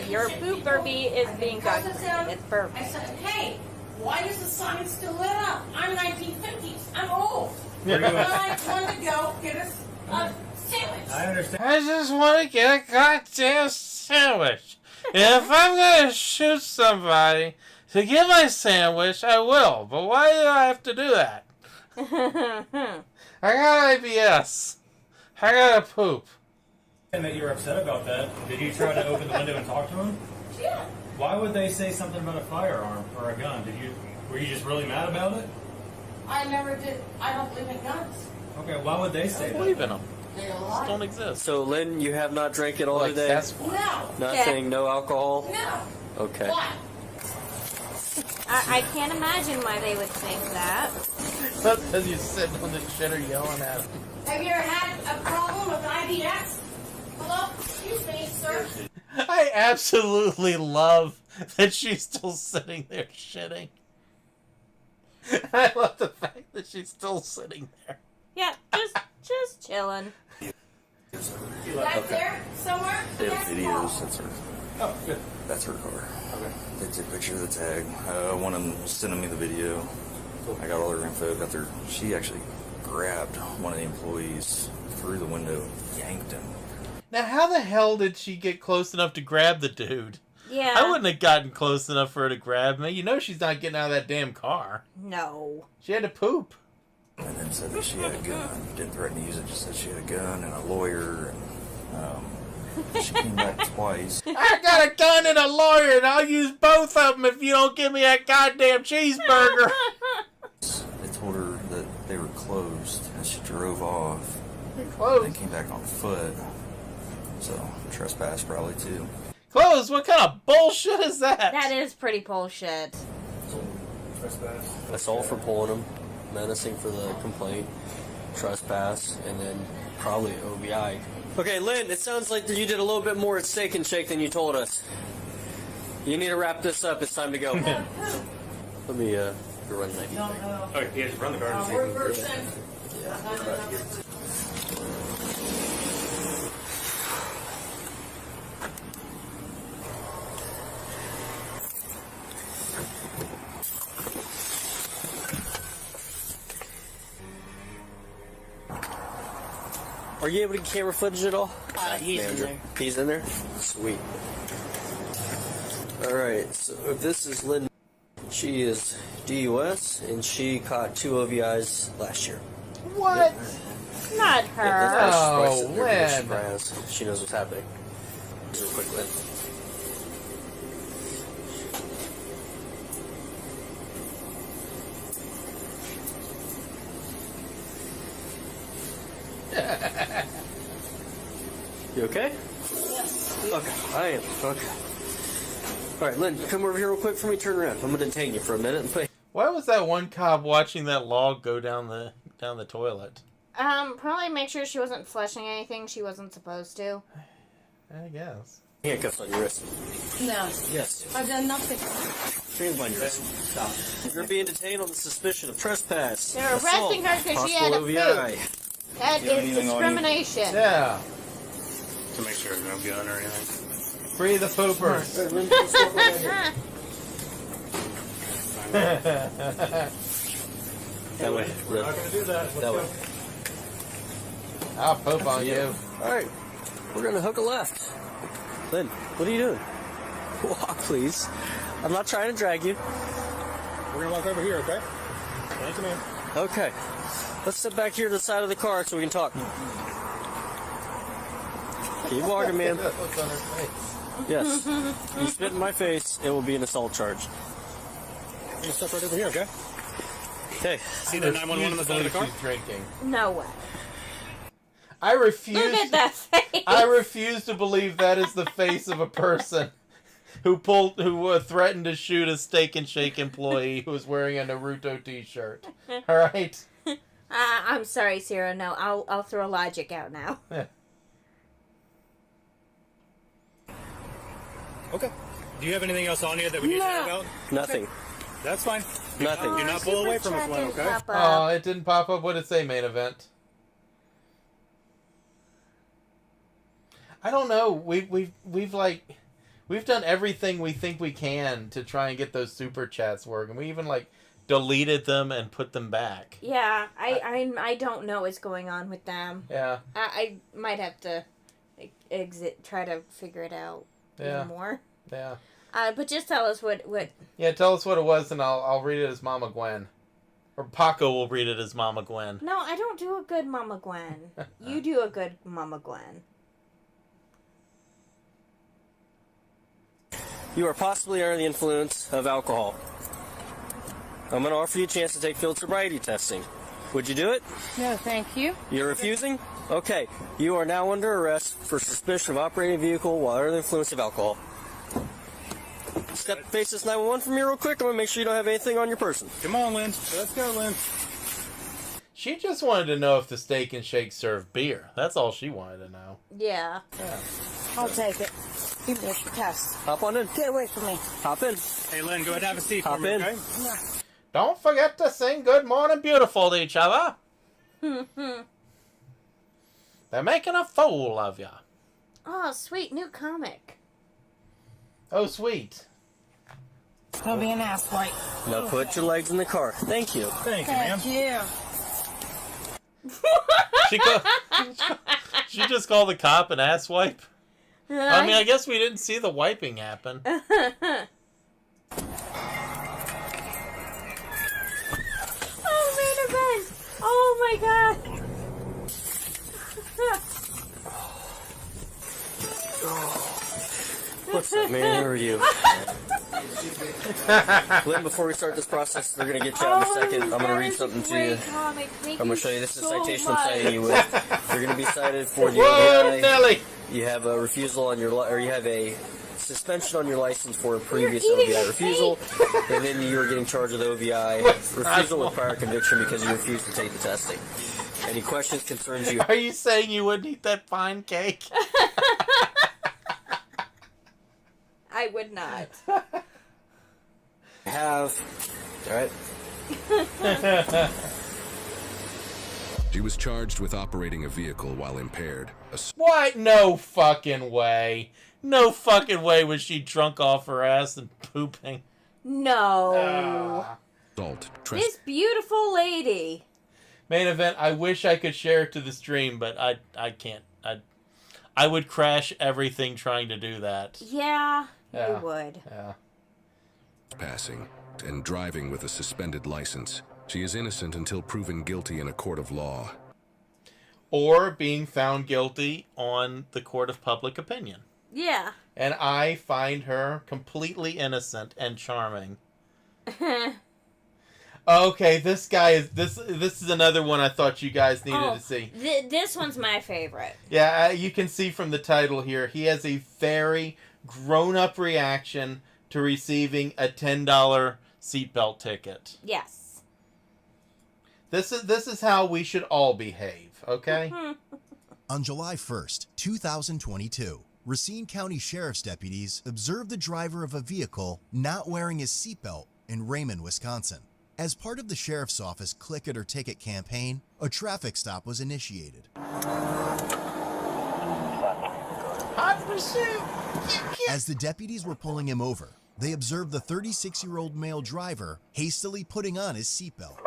Your poop burpee is being documented. It's perfect. I said, hey, why is the sign still lit up? I'm 1950s. I'm old. Yeah. I want to go get a sandwich. I understand. I just want to get a goddamn sandwich. If I'm gonna shoot somebody to get my sandwich, I will. But why do I have to do that? I got IBS. I gotta poop. And that you were upset about that. Did you try to open the window and talk to him? Yeah. Why would they say something about a firearm or a gun? Were you just really mad about it? I never did. I don't believe in guns. Okay, why would they say that? I believe in them. They Just don't exist. So, Lynn, you have not drank it all Like today? Sasquatch. No. Nothing, no alcohol? No. Okay. Why? I can't imagine why they would think that. That's because you're sitting on the shitter yelling at them. Have you ever had a problem with IBS? Hello? Excuse me, sir. absolutely love that she's still sitting there shitting. I love the fact that she's still sitting there. Yeah, just chilling. Back there somewhere? They have videos. That's her. Oh, good. That's her car. Okay. They took a picture of the tag. One of them was sending me the video. I got all her info. Got their. She actually grabbed one of the employees through the window, yanked him. Now, how the hell did she get close enough to grab the dude? Yeah. I wouldn't have gotten close enough for her to grab me. You know she's not getting out of that damn car. No. She had to poop. And then said that she had a gun. Didn't threaten to use it. Just said she had a gun and a lawyer. And she came back twice. I got a gun and a lawyer, and I'll use both of them if you don't give me that goddamn cheeseburger. They told her that they were closed, and she drove off. They're closed. And came back on foot. So trespass probably too. Closed? What kind of bullshit is that? That is pretty bullshit. Assault for pulling him, menacing for the complaint, trespass, and then probably OBI. Okay, Lynn, it sounds like that you did a little bit more at Steak and Shake than you told us. You need to wrap this up. It's time to go. Let me go run the knife. Oh, yeah, just run the garden. Are you able to get camera footage at all? He's in there. He's in there? Sweet. Alright, so this is Lynn. She is DUS, and she caught 2 OVIs last year. What? Not her. Oh, Lynn. Lynn. She knows what's happening. Real quick, Lynn. You okay? Yes. Okay, I am. Okay. Alright, Lynn, come over here real quick for me. Turn around. I'm going to detain you for a minute and play. Why was that one cop watching that log go down the toilet? Probably make sure she wasn't flushing anything she wasn't supposed to. I guess. Handcuffs on your wrist. No. Yes. I've done nothing. Hands on your wrist. Stop. You're being detained on the suspicion of trespass. They're arresting her because she had a OVI. poop. That Do you have is anything on you? discrimination. Yeah. To make sure there's no gun or anything. Free the poopers. That way. We're not going to do that. That way. I'll poop on you. Alright. We're going to hook a left. Lynn, what are you doing? Walk, please. I'm not trying to drag you. We're going to walk over here, okay? Thank you, man. Okay. Let's sit back here to the side of the car so we can talk. Keep walking, man. What's on her face? Yes. You spit in my face, it will be an assault charge. I'm going to step right over here, okay? Okay. See the 911 on the side of the car? She's drinking. No way. I refuse. Look at that face. I refuse to believe that is the face of a person who threatened to shoot a Steak and Shake employee who was wearing a Naruto T-shirt. All right. I'm sorry, Sarah. No, I'll throw logic out now. Yeah. Okay. Do you have anything else on you that we need to know about? Nothing. Okay. That's fine. Nothing. Do not pull away from us, Lynn, okay? Oh, it didn't pop up. What did it say, main event? I don't know. We've done everything we think we can to try and get those super chats working. We even deleted them and put them back. Yeah, I don't know what's going on with them. Yeah. I might have to exit, try to figure it out more. Yeah. But just tell us what. Yeah, tell us what it was, and I'll read it as Mama Gwen, or Paco will read it as Mama Gwen. No, I don't do a good Mama Gwen. You do a good Mama Gwen. You are possibly under the influence of alcohol. I'm going to offer you a chance to take field sobriety testing. Would you do it? No, thank you. You're refusing? Okay. You are now under arrest for suspicion of operating a vehicle while under the influence of alcohol. Step face this 911 for me real quick. I'm going to make sure you don't have anything on your person. Come on, Lynn. Let's go, Lynn. She just wanted to know if the Steak and Shake served beer. That's all she wanted to know. Yeah. I'll take it. Give me a test. Hop on in. Get away from me. Hop in. Hey, Lynn, go ahead and have a seat Hop for me, in. okay? Don't forget to sing Good Morning Beautiful to each other. They're making a fool of you. Oh, sweet new comic. Oh, sweet. Don't be an asswipe. Now put your legs in the car. Thank you. Thank you, ma'am. Thank you. She just called the cop an asswipe. I mean, I guess we didn't see the wiping happen. Oh, main event! Oh my god! What's up, man? How are you? Lynn, before we start this process, they're going to get you out in a second. I'm going to read something to you. I'm going to show you. This is a citation I'm citing you with. You're going to be cited for the Whoa, Nelly! You have a refusal on your or you have a suspension on your license for a previous OVI refusal, and then you're getting charged with OVI refusal with prior conviction because you refused to take the testing. Any questions, concerns you? Are you saying you wouldn't eat that fine cake? I would not. Have. All right. She was charged with operating a vehicle while impaired. What? No fucking way. No fucking way was she drunk off her ass and pooping. No. Assault. This beautiful lady. Main event, I wish I could share it to the stream, but I can't. I would crash everything trying to do that. Yeah, Yeah. you would. Yeah. Passing and driving with a suspended license. She is innocent until proven guilty in a court of law. Or being found guilty on the court of public opinion. Yeah. And I find her completely innocent and charming. Okay, this guy is this is another one I thought you guys needed to see. This one's my favorite. Yeah, you can see from the title here, he has a very grown-up reaction to receiving a $10 seatbelt ticket. Yes. This is how we should all behave, okay? On July 1st, 2022, Racine County Sheriff's deputies observed the driver of a vehicle not wearing his seatbelt in Raymond, Wisconsin. As part of the Sheriff's Office Click It or Ticket campaign, a traffic stop was initiated. Hot pursuit! As the deputies were pulling him over, they observed the 36-year-old male driver hastily putting on his seatbelt.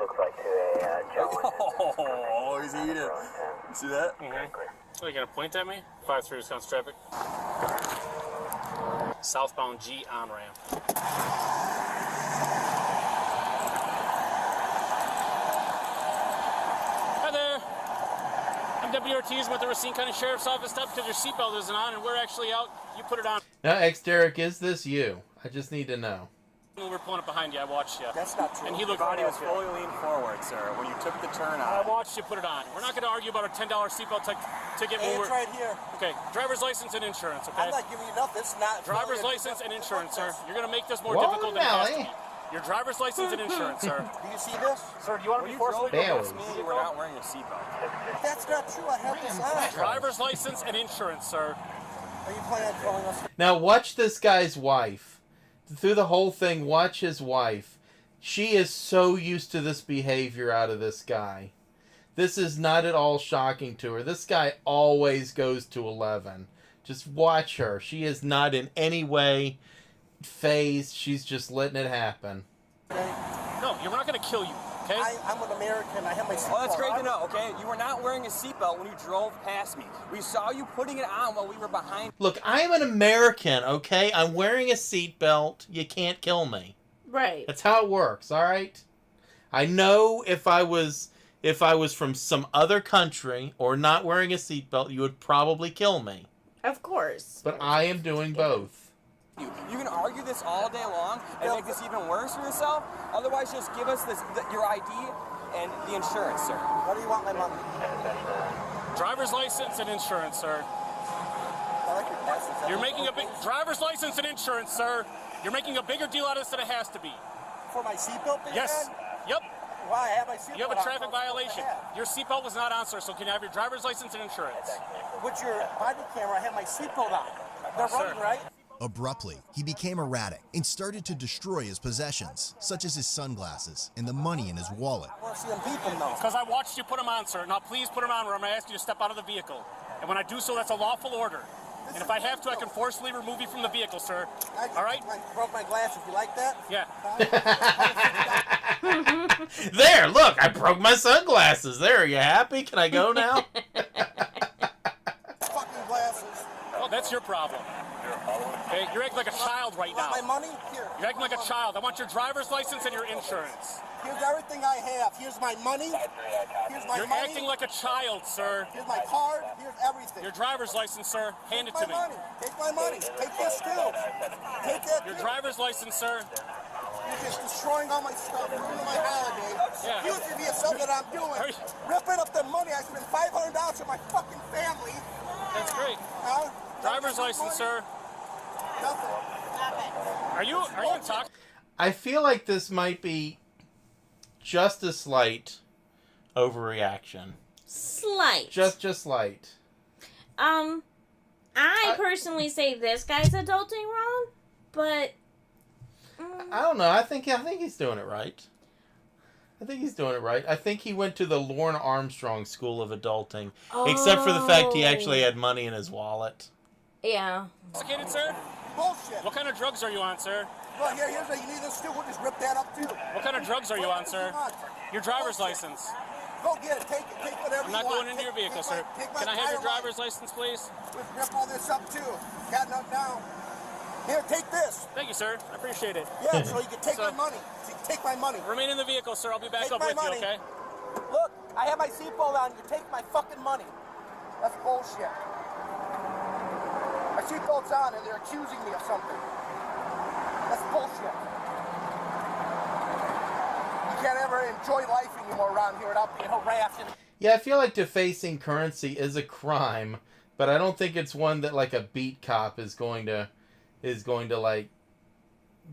Oh, he's eating. You see that? Mm-hmm. Are you gonna point at me? 5-3 Wisconsin traffic. Southbound G on ramp. Hi there. I'm Deputy Ortiz with the Racine County Sheriff's Office. Stop because your seatbelt isn't on, and we're actually out. You put it on. Now, Derek, is this you? I just need to know. When we were pulling up behind you, I watched you. That's not true. And he looked. Your body was fully leaned forward, sir, when you took the turn I on. watched you put it on. We're not going to argue about a $10 seatbelt ticket. Hey, when it's we're... right here. Okay, driver's license and insurance, okay? I'm not giving you nothing. It's not. Driver's license and insurance, sir. You're going to make this more difficult than it has to be. Your driver's license and insurance, sir. Do you see this? Sir, do you want to be forcibly Bagels. You were not wearing a seatbelt. That's not true. I have this on. Driver's license and insurance, sir. Are you planning on calling us? Now, watch this guy's wife. Through the whole thing, watch his wife. She is so used to this behavior out of this guy. This is not at all shocking to her. This guy always goes to 11. Just watch her. She is not in any way phased. She's just letting it happen. No, you're not going to kill you, okay? I'm an American. I have my seatbelt. Oh, that's great to know, okay? You were not wearing a seatbelt when you drove past me. We saw you putting it on while we were behind. Look, I'm an American, okay? I'm wearing a seatbelt. You can't kill me. Right. That's how it works, all right? I know if I was from some other country or not wearing a seatbelt, you would probably kill me. Of course. But I am doing both. You can argue this all day long and make this even worse for yourself. Otherwise, just give us your ID and the insurance, sir. What do you want my money? Driver's license and insurance, sir. I like your glasses. You're making a big... Driver's license and insurance, sir. You're making a bigger deal out of this than it has to be. For my seatbelt? Yes. Yep. Why? I have my seatbelt. You have a traffic violation. Your seatbelt was not on, sir, so can you have your driver's license and insurance? With your body camera, I have my seatbelt on. They're running, right? Abruptly, he became erratic and started to destroy his possessions, such as his sunglasses and the money in his wallet. I want to see them beeping, though. Because I watched you put them on, sir. Now please put them on, or I'm going to ask you to step out of the vehicle. And when I do so, that's a lawful order. And if I have to, I can forcibly remove you from the vehicle, sir. All right? I broke my glasses. You like that? Yeah. There, look, I broke my sunglasses. There, are you happy? Can I go now? Fucking glasses. Well, that's your problem. Okay, you're acting like a child right now. My money? Here. You're acting like a child. I want your driver's license and your insurance. Here's everything I have. Here's my money. Here's my You're money. acting like a child, sir. Here's my card. Here's everything. Your driver's license, sir. Hand it to me. Take my money. Take this too. Take that. Your driver's license, sir. You're just destroying all my stuff, ruining my holiday. Yeah. Using me as something that I'm doing. Ripping up the money. I spent $500 on my fucking family. That's great. Driver's license, sir. Nothing. Are you intoxicated? I feel like this might be just a slight overreaction. Slight. Just slight. I personally say this guy's adulting wrong, but I don't know. I think he's doing it right. I think he's doing it right. I think he went to the Lorne Armstrong School of Adulting, except for the fact he actually had money in his wallet. Yeah. Intoxicated, sir? Bullshit. What kind of drugs are you on, sir? Well, here's what you need this too. We'll just rip that up too. What kind of drugs are you on, sir? Your driver's license. Go get it. Take it. Take whatever I'm not you want. going into your vehicle, sir. Take my Can I have your entire driver's license, please? Let's rip all this up too. Got enough down. Here, take this. Thank you, sir. I appreciate it. Yeah, so you can take my money. Take my money. Remain in the vehicle, sir. I'll be back Take up my with money. you, okay? Look, I have my seatbelt on. You take my fucking money. That's bullshit. My seatbelt's on and they're accusing me of something. That's bullshit. You can't ever enjoy life anymore around here without being harassed. Yeah, I feel like defacing currency is a crime, but I don't think it's one that like a beat cop is going to like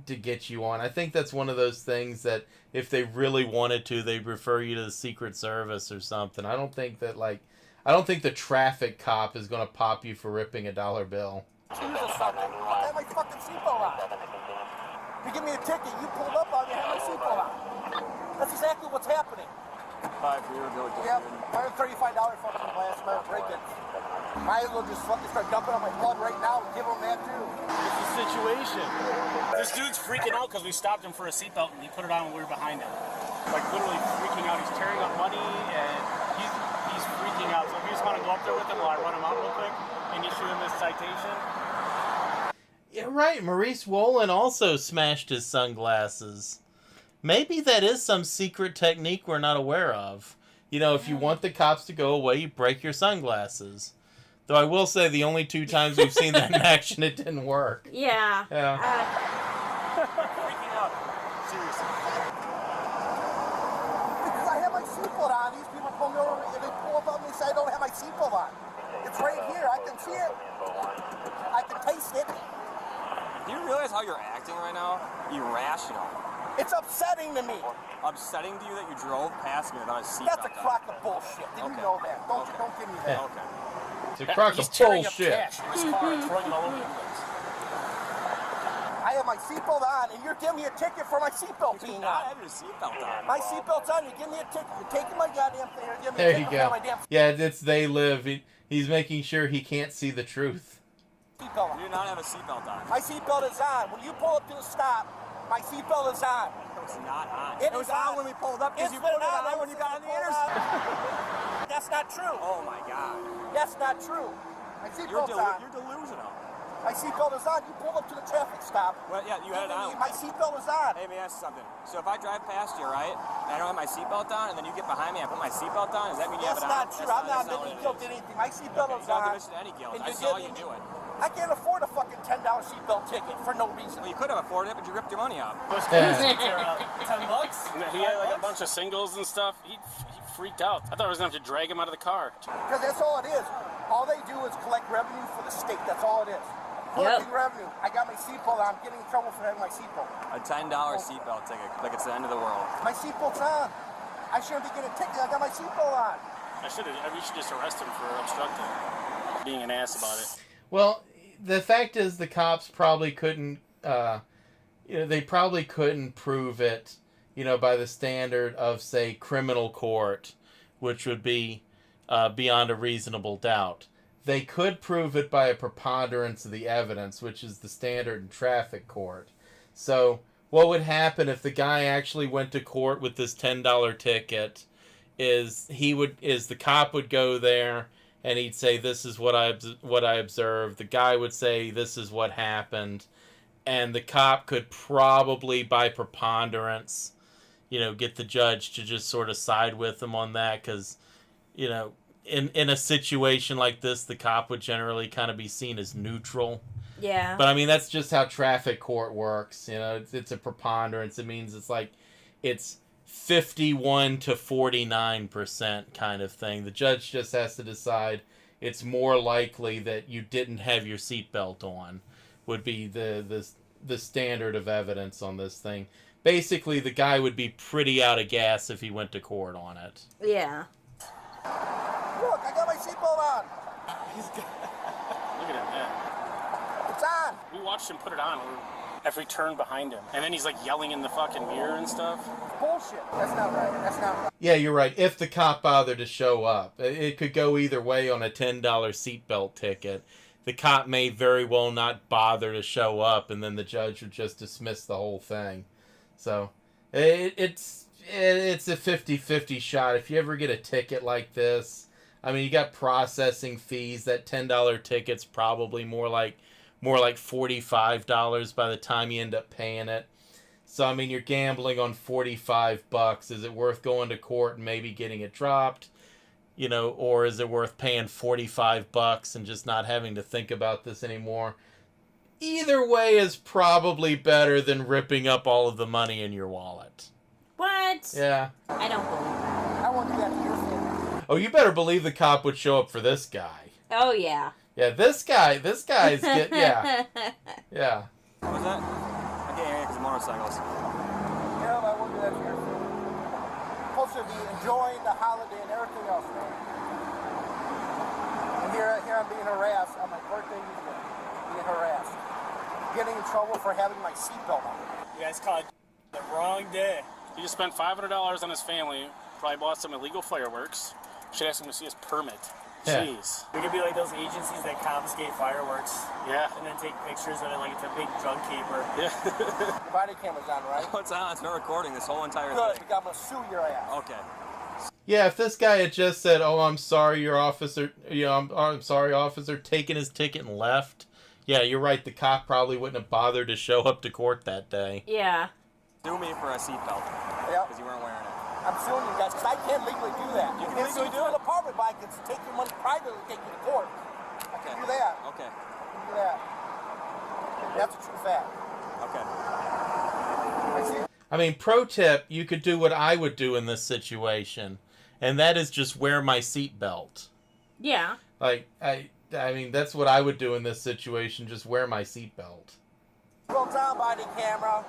to get you on. I think that's one of those things that if they really wanted to, they'd refer you to the Secret Service or something. I don't think the traffic cop is going to pop you for ripping a $1 bill. Choose or something. I have my fucking seatbelt on. You give me a ticket, you pulled up on me, I have my seatbelt on. That's exactly what's happening. 5 years ago, Yeah, $135 fucking glass metal break-in. Might as well just fucking start dumping on my blood right now and give them that too. It's a situation. This dude's freaking out because we stopped him for a seatbelt and he put it on when we were behind him. Like literally freaking out. He's tearing up money and he's freaking out. So if you just want to go up there with him while I run him out real quick and issue him this citation. Yeah, right. Maurice Wolin also smashed his sunglasses. Maybe that is some secret technique we're not aware of. You know, if you want the cops to go away, you break your sunglasses. Though I will say the only 2 times we've seen that in action, it didn't work. Yeah. Yeah. Freaking out. Seriously. Because I have my seatbelt on. These people pull me over. If they pull up on me and say I don't have my seatbelt on. It's right here. I can see it. I can taste it. Do you realize how you're acting right now? Irrational. It's upsetting to me. Upsetting to you that you drove past me without a seatbelt. That's a crock of bullshit. Did you know that? Don't give me that. Okay. It's a crock of bullshit. Cash in his car and throwing it all over the place. I have my seatbelt on, and you're giving me a ticket for my seatbelt being on. I have your seatbelt on. My seatbelt's on. You give me a ticket. You're taking my goddamn thing. You're giving me There a you ticket for go. my damn Yeah, it's They Live. He's making sure he can't see the truth. seatbelt on. You do not have a seatbelt on. My seatbelt is on. When you pull up to the stop, my seatbelt is on. It's not on. It was is on when we pulled up because you put it on when you got on the interstate. That's not true. Oh my God. That's not true. My seatbelt's on. You're delusional. My seatbelt is on. You pull up to the traffic stop. Well, yeah, you had it on. My seatbelt is on. Hey, let me ask you something. So if I drive past you, right, and I don't have my seatbelt on, and then you get behind me and I put my seatbelt on, does that mean you have it on? That's not true. I'm not admitting guilt to anything. My seatbelt is You're on. not admitting any guilt. And I you're saw giving you do it. I can't afford a fucking $10 seatbelt ticket for no reason. Well, you could have afforded it, but you ripped your money out. Those kids are $10. He had like a bunch of singles and stuff. He freaked out. I thought I was going to have to drag him out of the car. Because that's all it is. All they do is collect revenue for the state. That's all it is. Collecting revenue. I got my seatbelt on. I'm getting in trouble for having my seatbelt. A $10 seatbelt ticket, like it's the end of the world. My seatbelt's on. I shouldn't be getting a ticket. I got my seatbelt on. We should just arrest him for obstructing, being an ass about it. Well, the fact is the cops probably couldn't, they probably couldn't prove it, by the standard of, say, criminal court, which would be beyond a reasonable doubt. They could prove it by a preponderance of the evidence, which is the standard in traffic court. So what would happen if the guy actually went to court with this $10 ticket is the cop would go there and he'd say, this is what I observed. The guy would say, this is what happened. And the cop could probably, by preponderance, get the judge to just sort of side with him on that. Because, in a situation like this, the cop would generally kind of be seen as neutral. Yeah. But, I mean, that's just how traffic court works. It's a preponderance. It means it's 51 to 49% kind of thing. The judge just has to decide it's more likely that you didn't have your seatbelt on would be the standard of evidence on this thing. Basically, the guy would be pretty out of gas if he went to court on it. Yeah. Look, I got my seatbelt on. Look at him, yeah. It's on. We watched him put it on after he turned behind him. And then he's like yelling in the fucking mirror and stuff. Bullshit. That's not right. That's not right. Yeah, you're right. If the cop bothered to show up, it could go either way on a $10 seatbelt ticket. The cop may very well not bother to show up, and then the judge would just dismiss the whole thing. So, it's a 50-50 shot. If you ever get a ticket like this, I mean, you got processing fees. That $10 ticket's probably more like $45 by the time you end up paying it. So, I mean, you're gambling on $45. Is it worth going to court and maybe getting it dropped? Or is it worth paying $45 and just not having to think about this anymore? Either way is probably better than ripping up all of the money in your wallet. What? Yeah. I don't believe that. I won't do that to your family. Oh, you better believe the cop would show up for this guy. Oh, yeah. Yeah, this guy's yeah. Yeah. What was that? I can't hear you because of motorcycles. Yeah, I won't do that to your family. Supposed to be enjoying the holiday and everything else, man. And here I'm being harassed on my birthday weekend. Being harassed. Getting in trouble for having my seatbelt on. You guys caught the wrong day. He just spent $500 on his family. Probably bought some illegal fireworks. Should ask him to see his permit. Yeah. Jeez. We could be like those agencies that confiscate fireworks. Yeah. And then take pictures of it like it's a big drug caper. Yeah. The body camera's on, right? Oh, it's on. It's not recording this whole entire Good, thing. because I'm going to sue your ass. Okay. Yeah, if this guy had just said, "Oh, I'm sorry, your officer," I'm sorry, officer, taking his ticket and left. Yeah, you're right. The cop probably wouldn't have bothered to show up to court that day. Yeah. Sue me for a seatbelt. Yep. Because you weren't wearing it. I'm suing you guys because I can't legally do that. You can can't legally sue do an apartment, but I can take your money privately and take you to court. I can do that. Okay. I can do that. That's a true fact. Okay. I mean, pro tip, you could do what I would do in this situation, and that is just wear my seatbelt. Yeah. Like, I mean, that's what I would do in this situation, just wear my seatbelt. Seatbelt's on, body camera.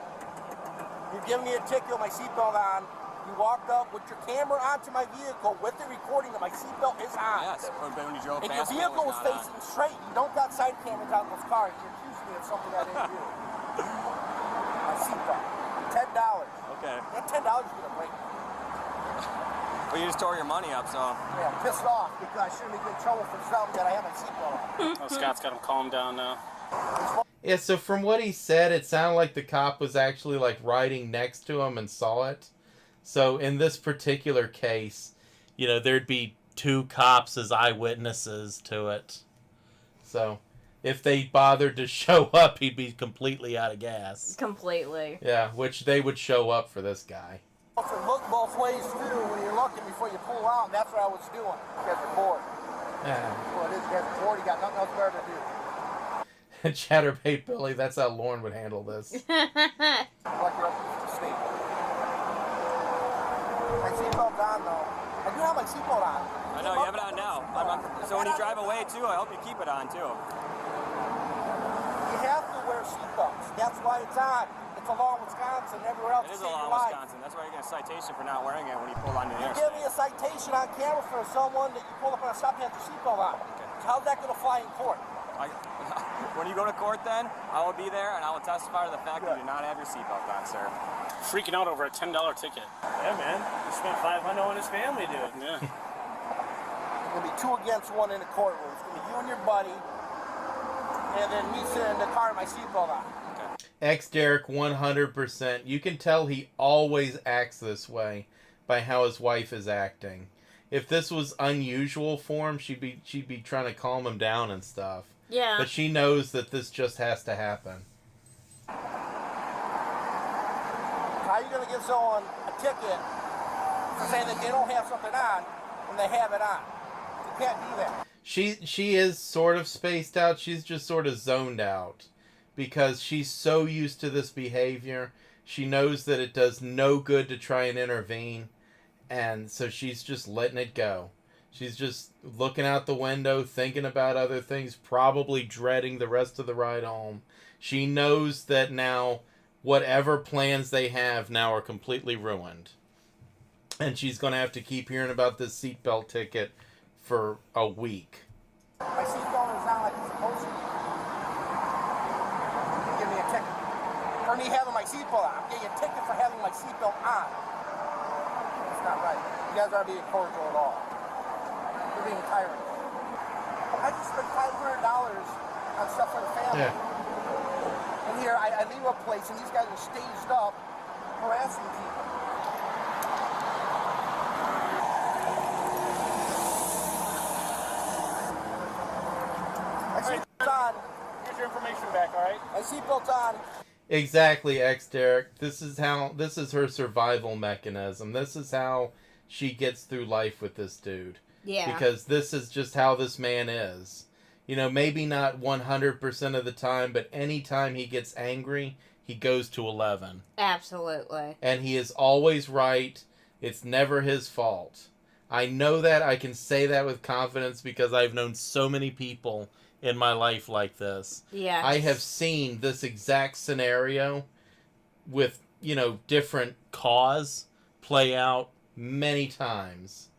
You're giving me a ticket with my seatbelt on. You walked up with your camera onto my vehicle with the recording that my seatbelt is on. Yes, but when you drove And your past vehicle it was not facing straight. You don't got side cameras on those cars. You're accusing me of something I didn't do. My seatbelt. $10. Okay. That $10 is going to break me. Well, you just tore your money up, so. Yeah, I'm pissed off because I shouldn't be getting in trouble for something that I have my seatbelt on. Oh, Scott's got him calmed down now. Yeah, so from what he said, it sounded like the cop was actually, like, riding next to him and saw it. So in this particular case, there'd be two cops as eyewitnesses to it. So if they bothered to show up, he'd be completely out of gas. Completely. Yeah, which they would show up for this guy. You have to look both ways too when you're looking before you pull out. That's what I was doing. You guys are bored. Well, it is. You guys are bored. You got nothing else better to do. Chatterbait Billy, that's how Lorne would handle this. Like you're up to the state. My seatbelt's on though. I do have my seatbelt on. I know, you have it on now. So when you drive away too, I hope you keep it on too. You have to wear seatbelts. That's why it's on. It's a law in Wisconsin and everywhere else. It is to a save law your in life. Wisconsin. That's why you get a citation for not wearing it when you pull onto the You interstate. give me a citation on camera for someone that you pulled up on a stop and had your seatbelt on. So how's that going to fly in court? When you go to court then, I will be there and I will testify to the fact that you do not have your seatbelt on, sir. Freaking out over a $10 ticket. Yeah, man. He spent $500 on his family, dude. Yeah. It's going to be 2 against 1 in the courtroom. It's going to be you and your buddy, and then me sitting in the car with my seatbelt on. Derek, 100%. You can tell he always acts this way by how his wife is acting. If this was unusual for him, she'd be trying to calm him down and stuff. Yeah. But she knows that this just has to happen. How are you going to give someone a ticket for saying that they don't have something on when they have it on? You can't do that. She is sort of spaced out. She's just sort of zoned out because she's so used to this behavior. She knows that it does no good to try and intervene, and so she's just letting it go. She's just looking out the window, thinking about other things, probably dreading the rest of the ride home. She knows that now whatever plans they have now are completely ruined. And she's going to have to keep hearing about this seatbelt ticket for a week. My seatbelt is not like it's supposed to be. Give me a ticket. For me having my seatbelt on. I'm getting a ticket for having my seatbelt on. That's not right. You guys aren't being cordial at all. You're being tyrant. I just spent $500 on stuff for the family. Yeah. And here, I leave a place and these guys are staged up harassing people. My seatbelt's on. Here's your information back, all right? My seatbelt's on. Exactly, Derek. This is her survival mechanism. This is how she gets through life with this dude. Yeah. Because this is just how this man is. You know, maybe not 100% of the time, but any time he gets angry, he goes to 11. Absolutely. And he is always right. It's never his fault. I know that. I can say that with confidence because I've known so many people in my life like this. Yeah. I have seen this exact scenario with, different cause play out many times.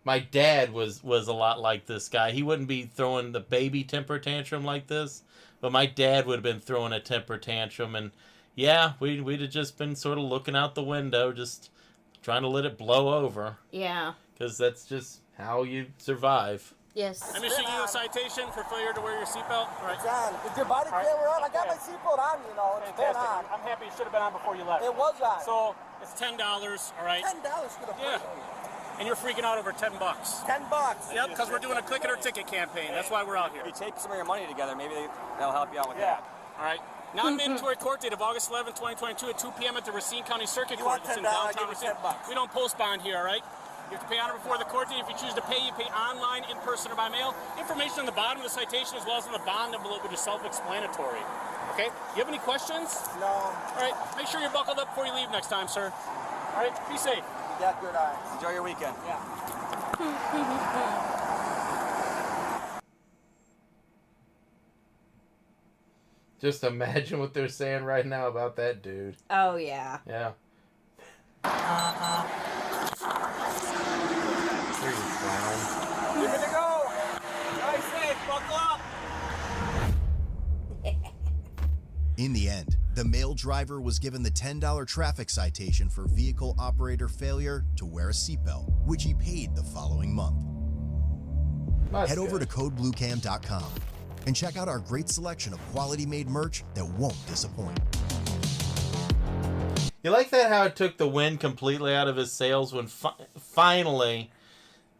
My dad was a lot like this guy. He wouldn't be throwing the baby temper tantrum like this, but my dad would have been throwing a temper tantrum, and yeah, we'd have just been sort of looking out the window, just trying to let it blow over. Yeah. Because that's just how you survive. Yes. I'm issuing you a citation for failure to wear your seatbelt. All right. John, is your body camera on? I got my seatbelt on, It's been on. I'm happy it should have been on before you left. It was on. So it's $10, all right? $10 for the Yeah. And you're freaking out over $10. $10. Yep, because we're doing a click it or ticket campaign. That's why we're out here. If you take some of your money together, maybe that'll help you out with that. All right. Non-mandatory court date of August 11, 2022 at 2 p.m. at the Racine County Circuit You Court. want It's in $10, downtown I'll give you Racine. $10. We don't post bond here, all right? You have to pay on or before the court date. If you choose to pay, you pay online, in person, or by mail. Information on the bottom of the citation as well as on the bond envelope, which is self-explanatory. Okay? You have any questions? No. All right. Make sure you're buckled up before you leave next time, sir. All right. Be safe. You got good eyes. Enjoy your weekend. Yeah. Just imagine what they're saying right now about that dude. Oh, yeah. Yeah. Here you clown. Give it a go. Drive safe. Buckle up. In the end, the male driver was given the $10 traffic citation for vehicle operator failure to wear a seatbelt, which he paid the following month. Head over to codebluecam.com and check out our great selection of quality-made merch that won't disappoint. You like that how it took the wind completely out of his sails when finally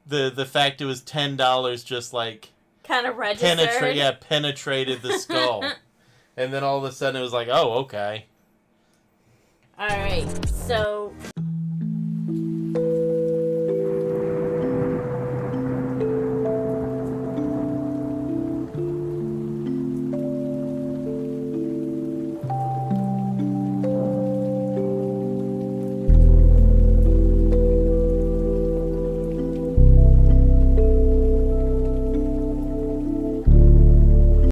the fact it was $10 just like kind of registered. Penetrated the skull. And then all of a sudden it was like, oh, okay. Alright, so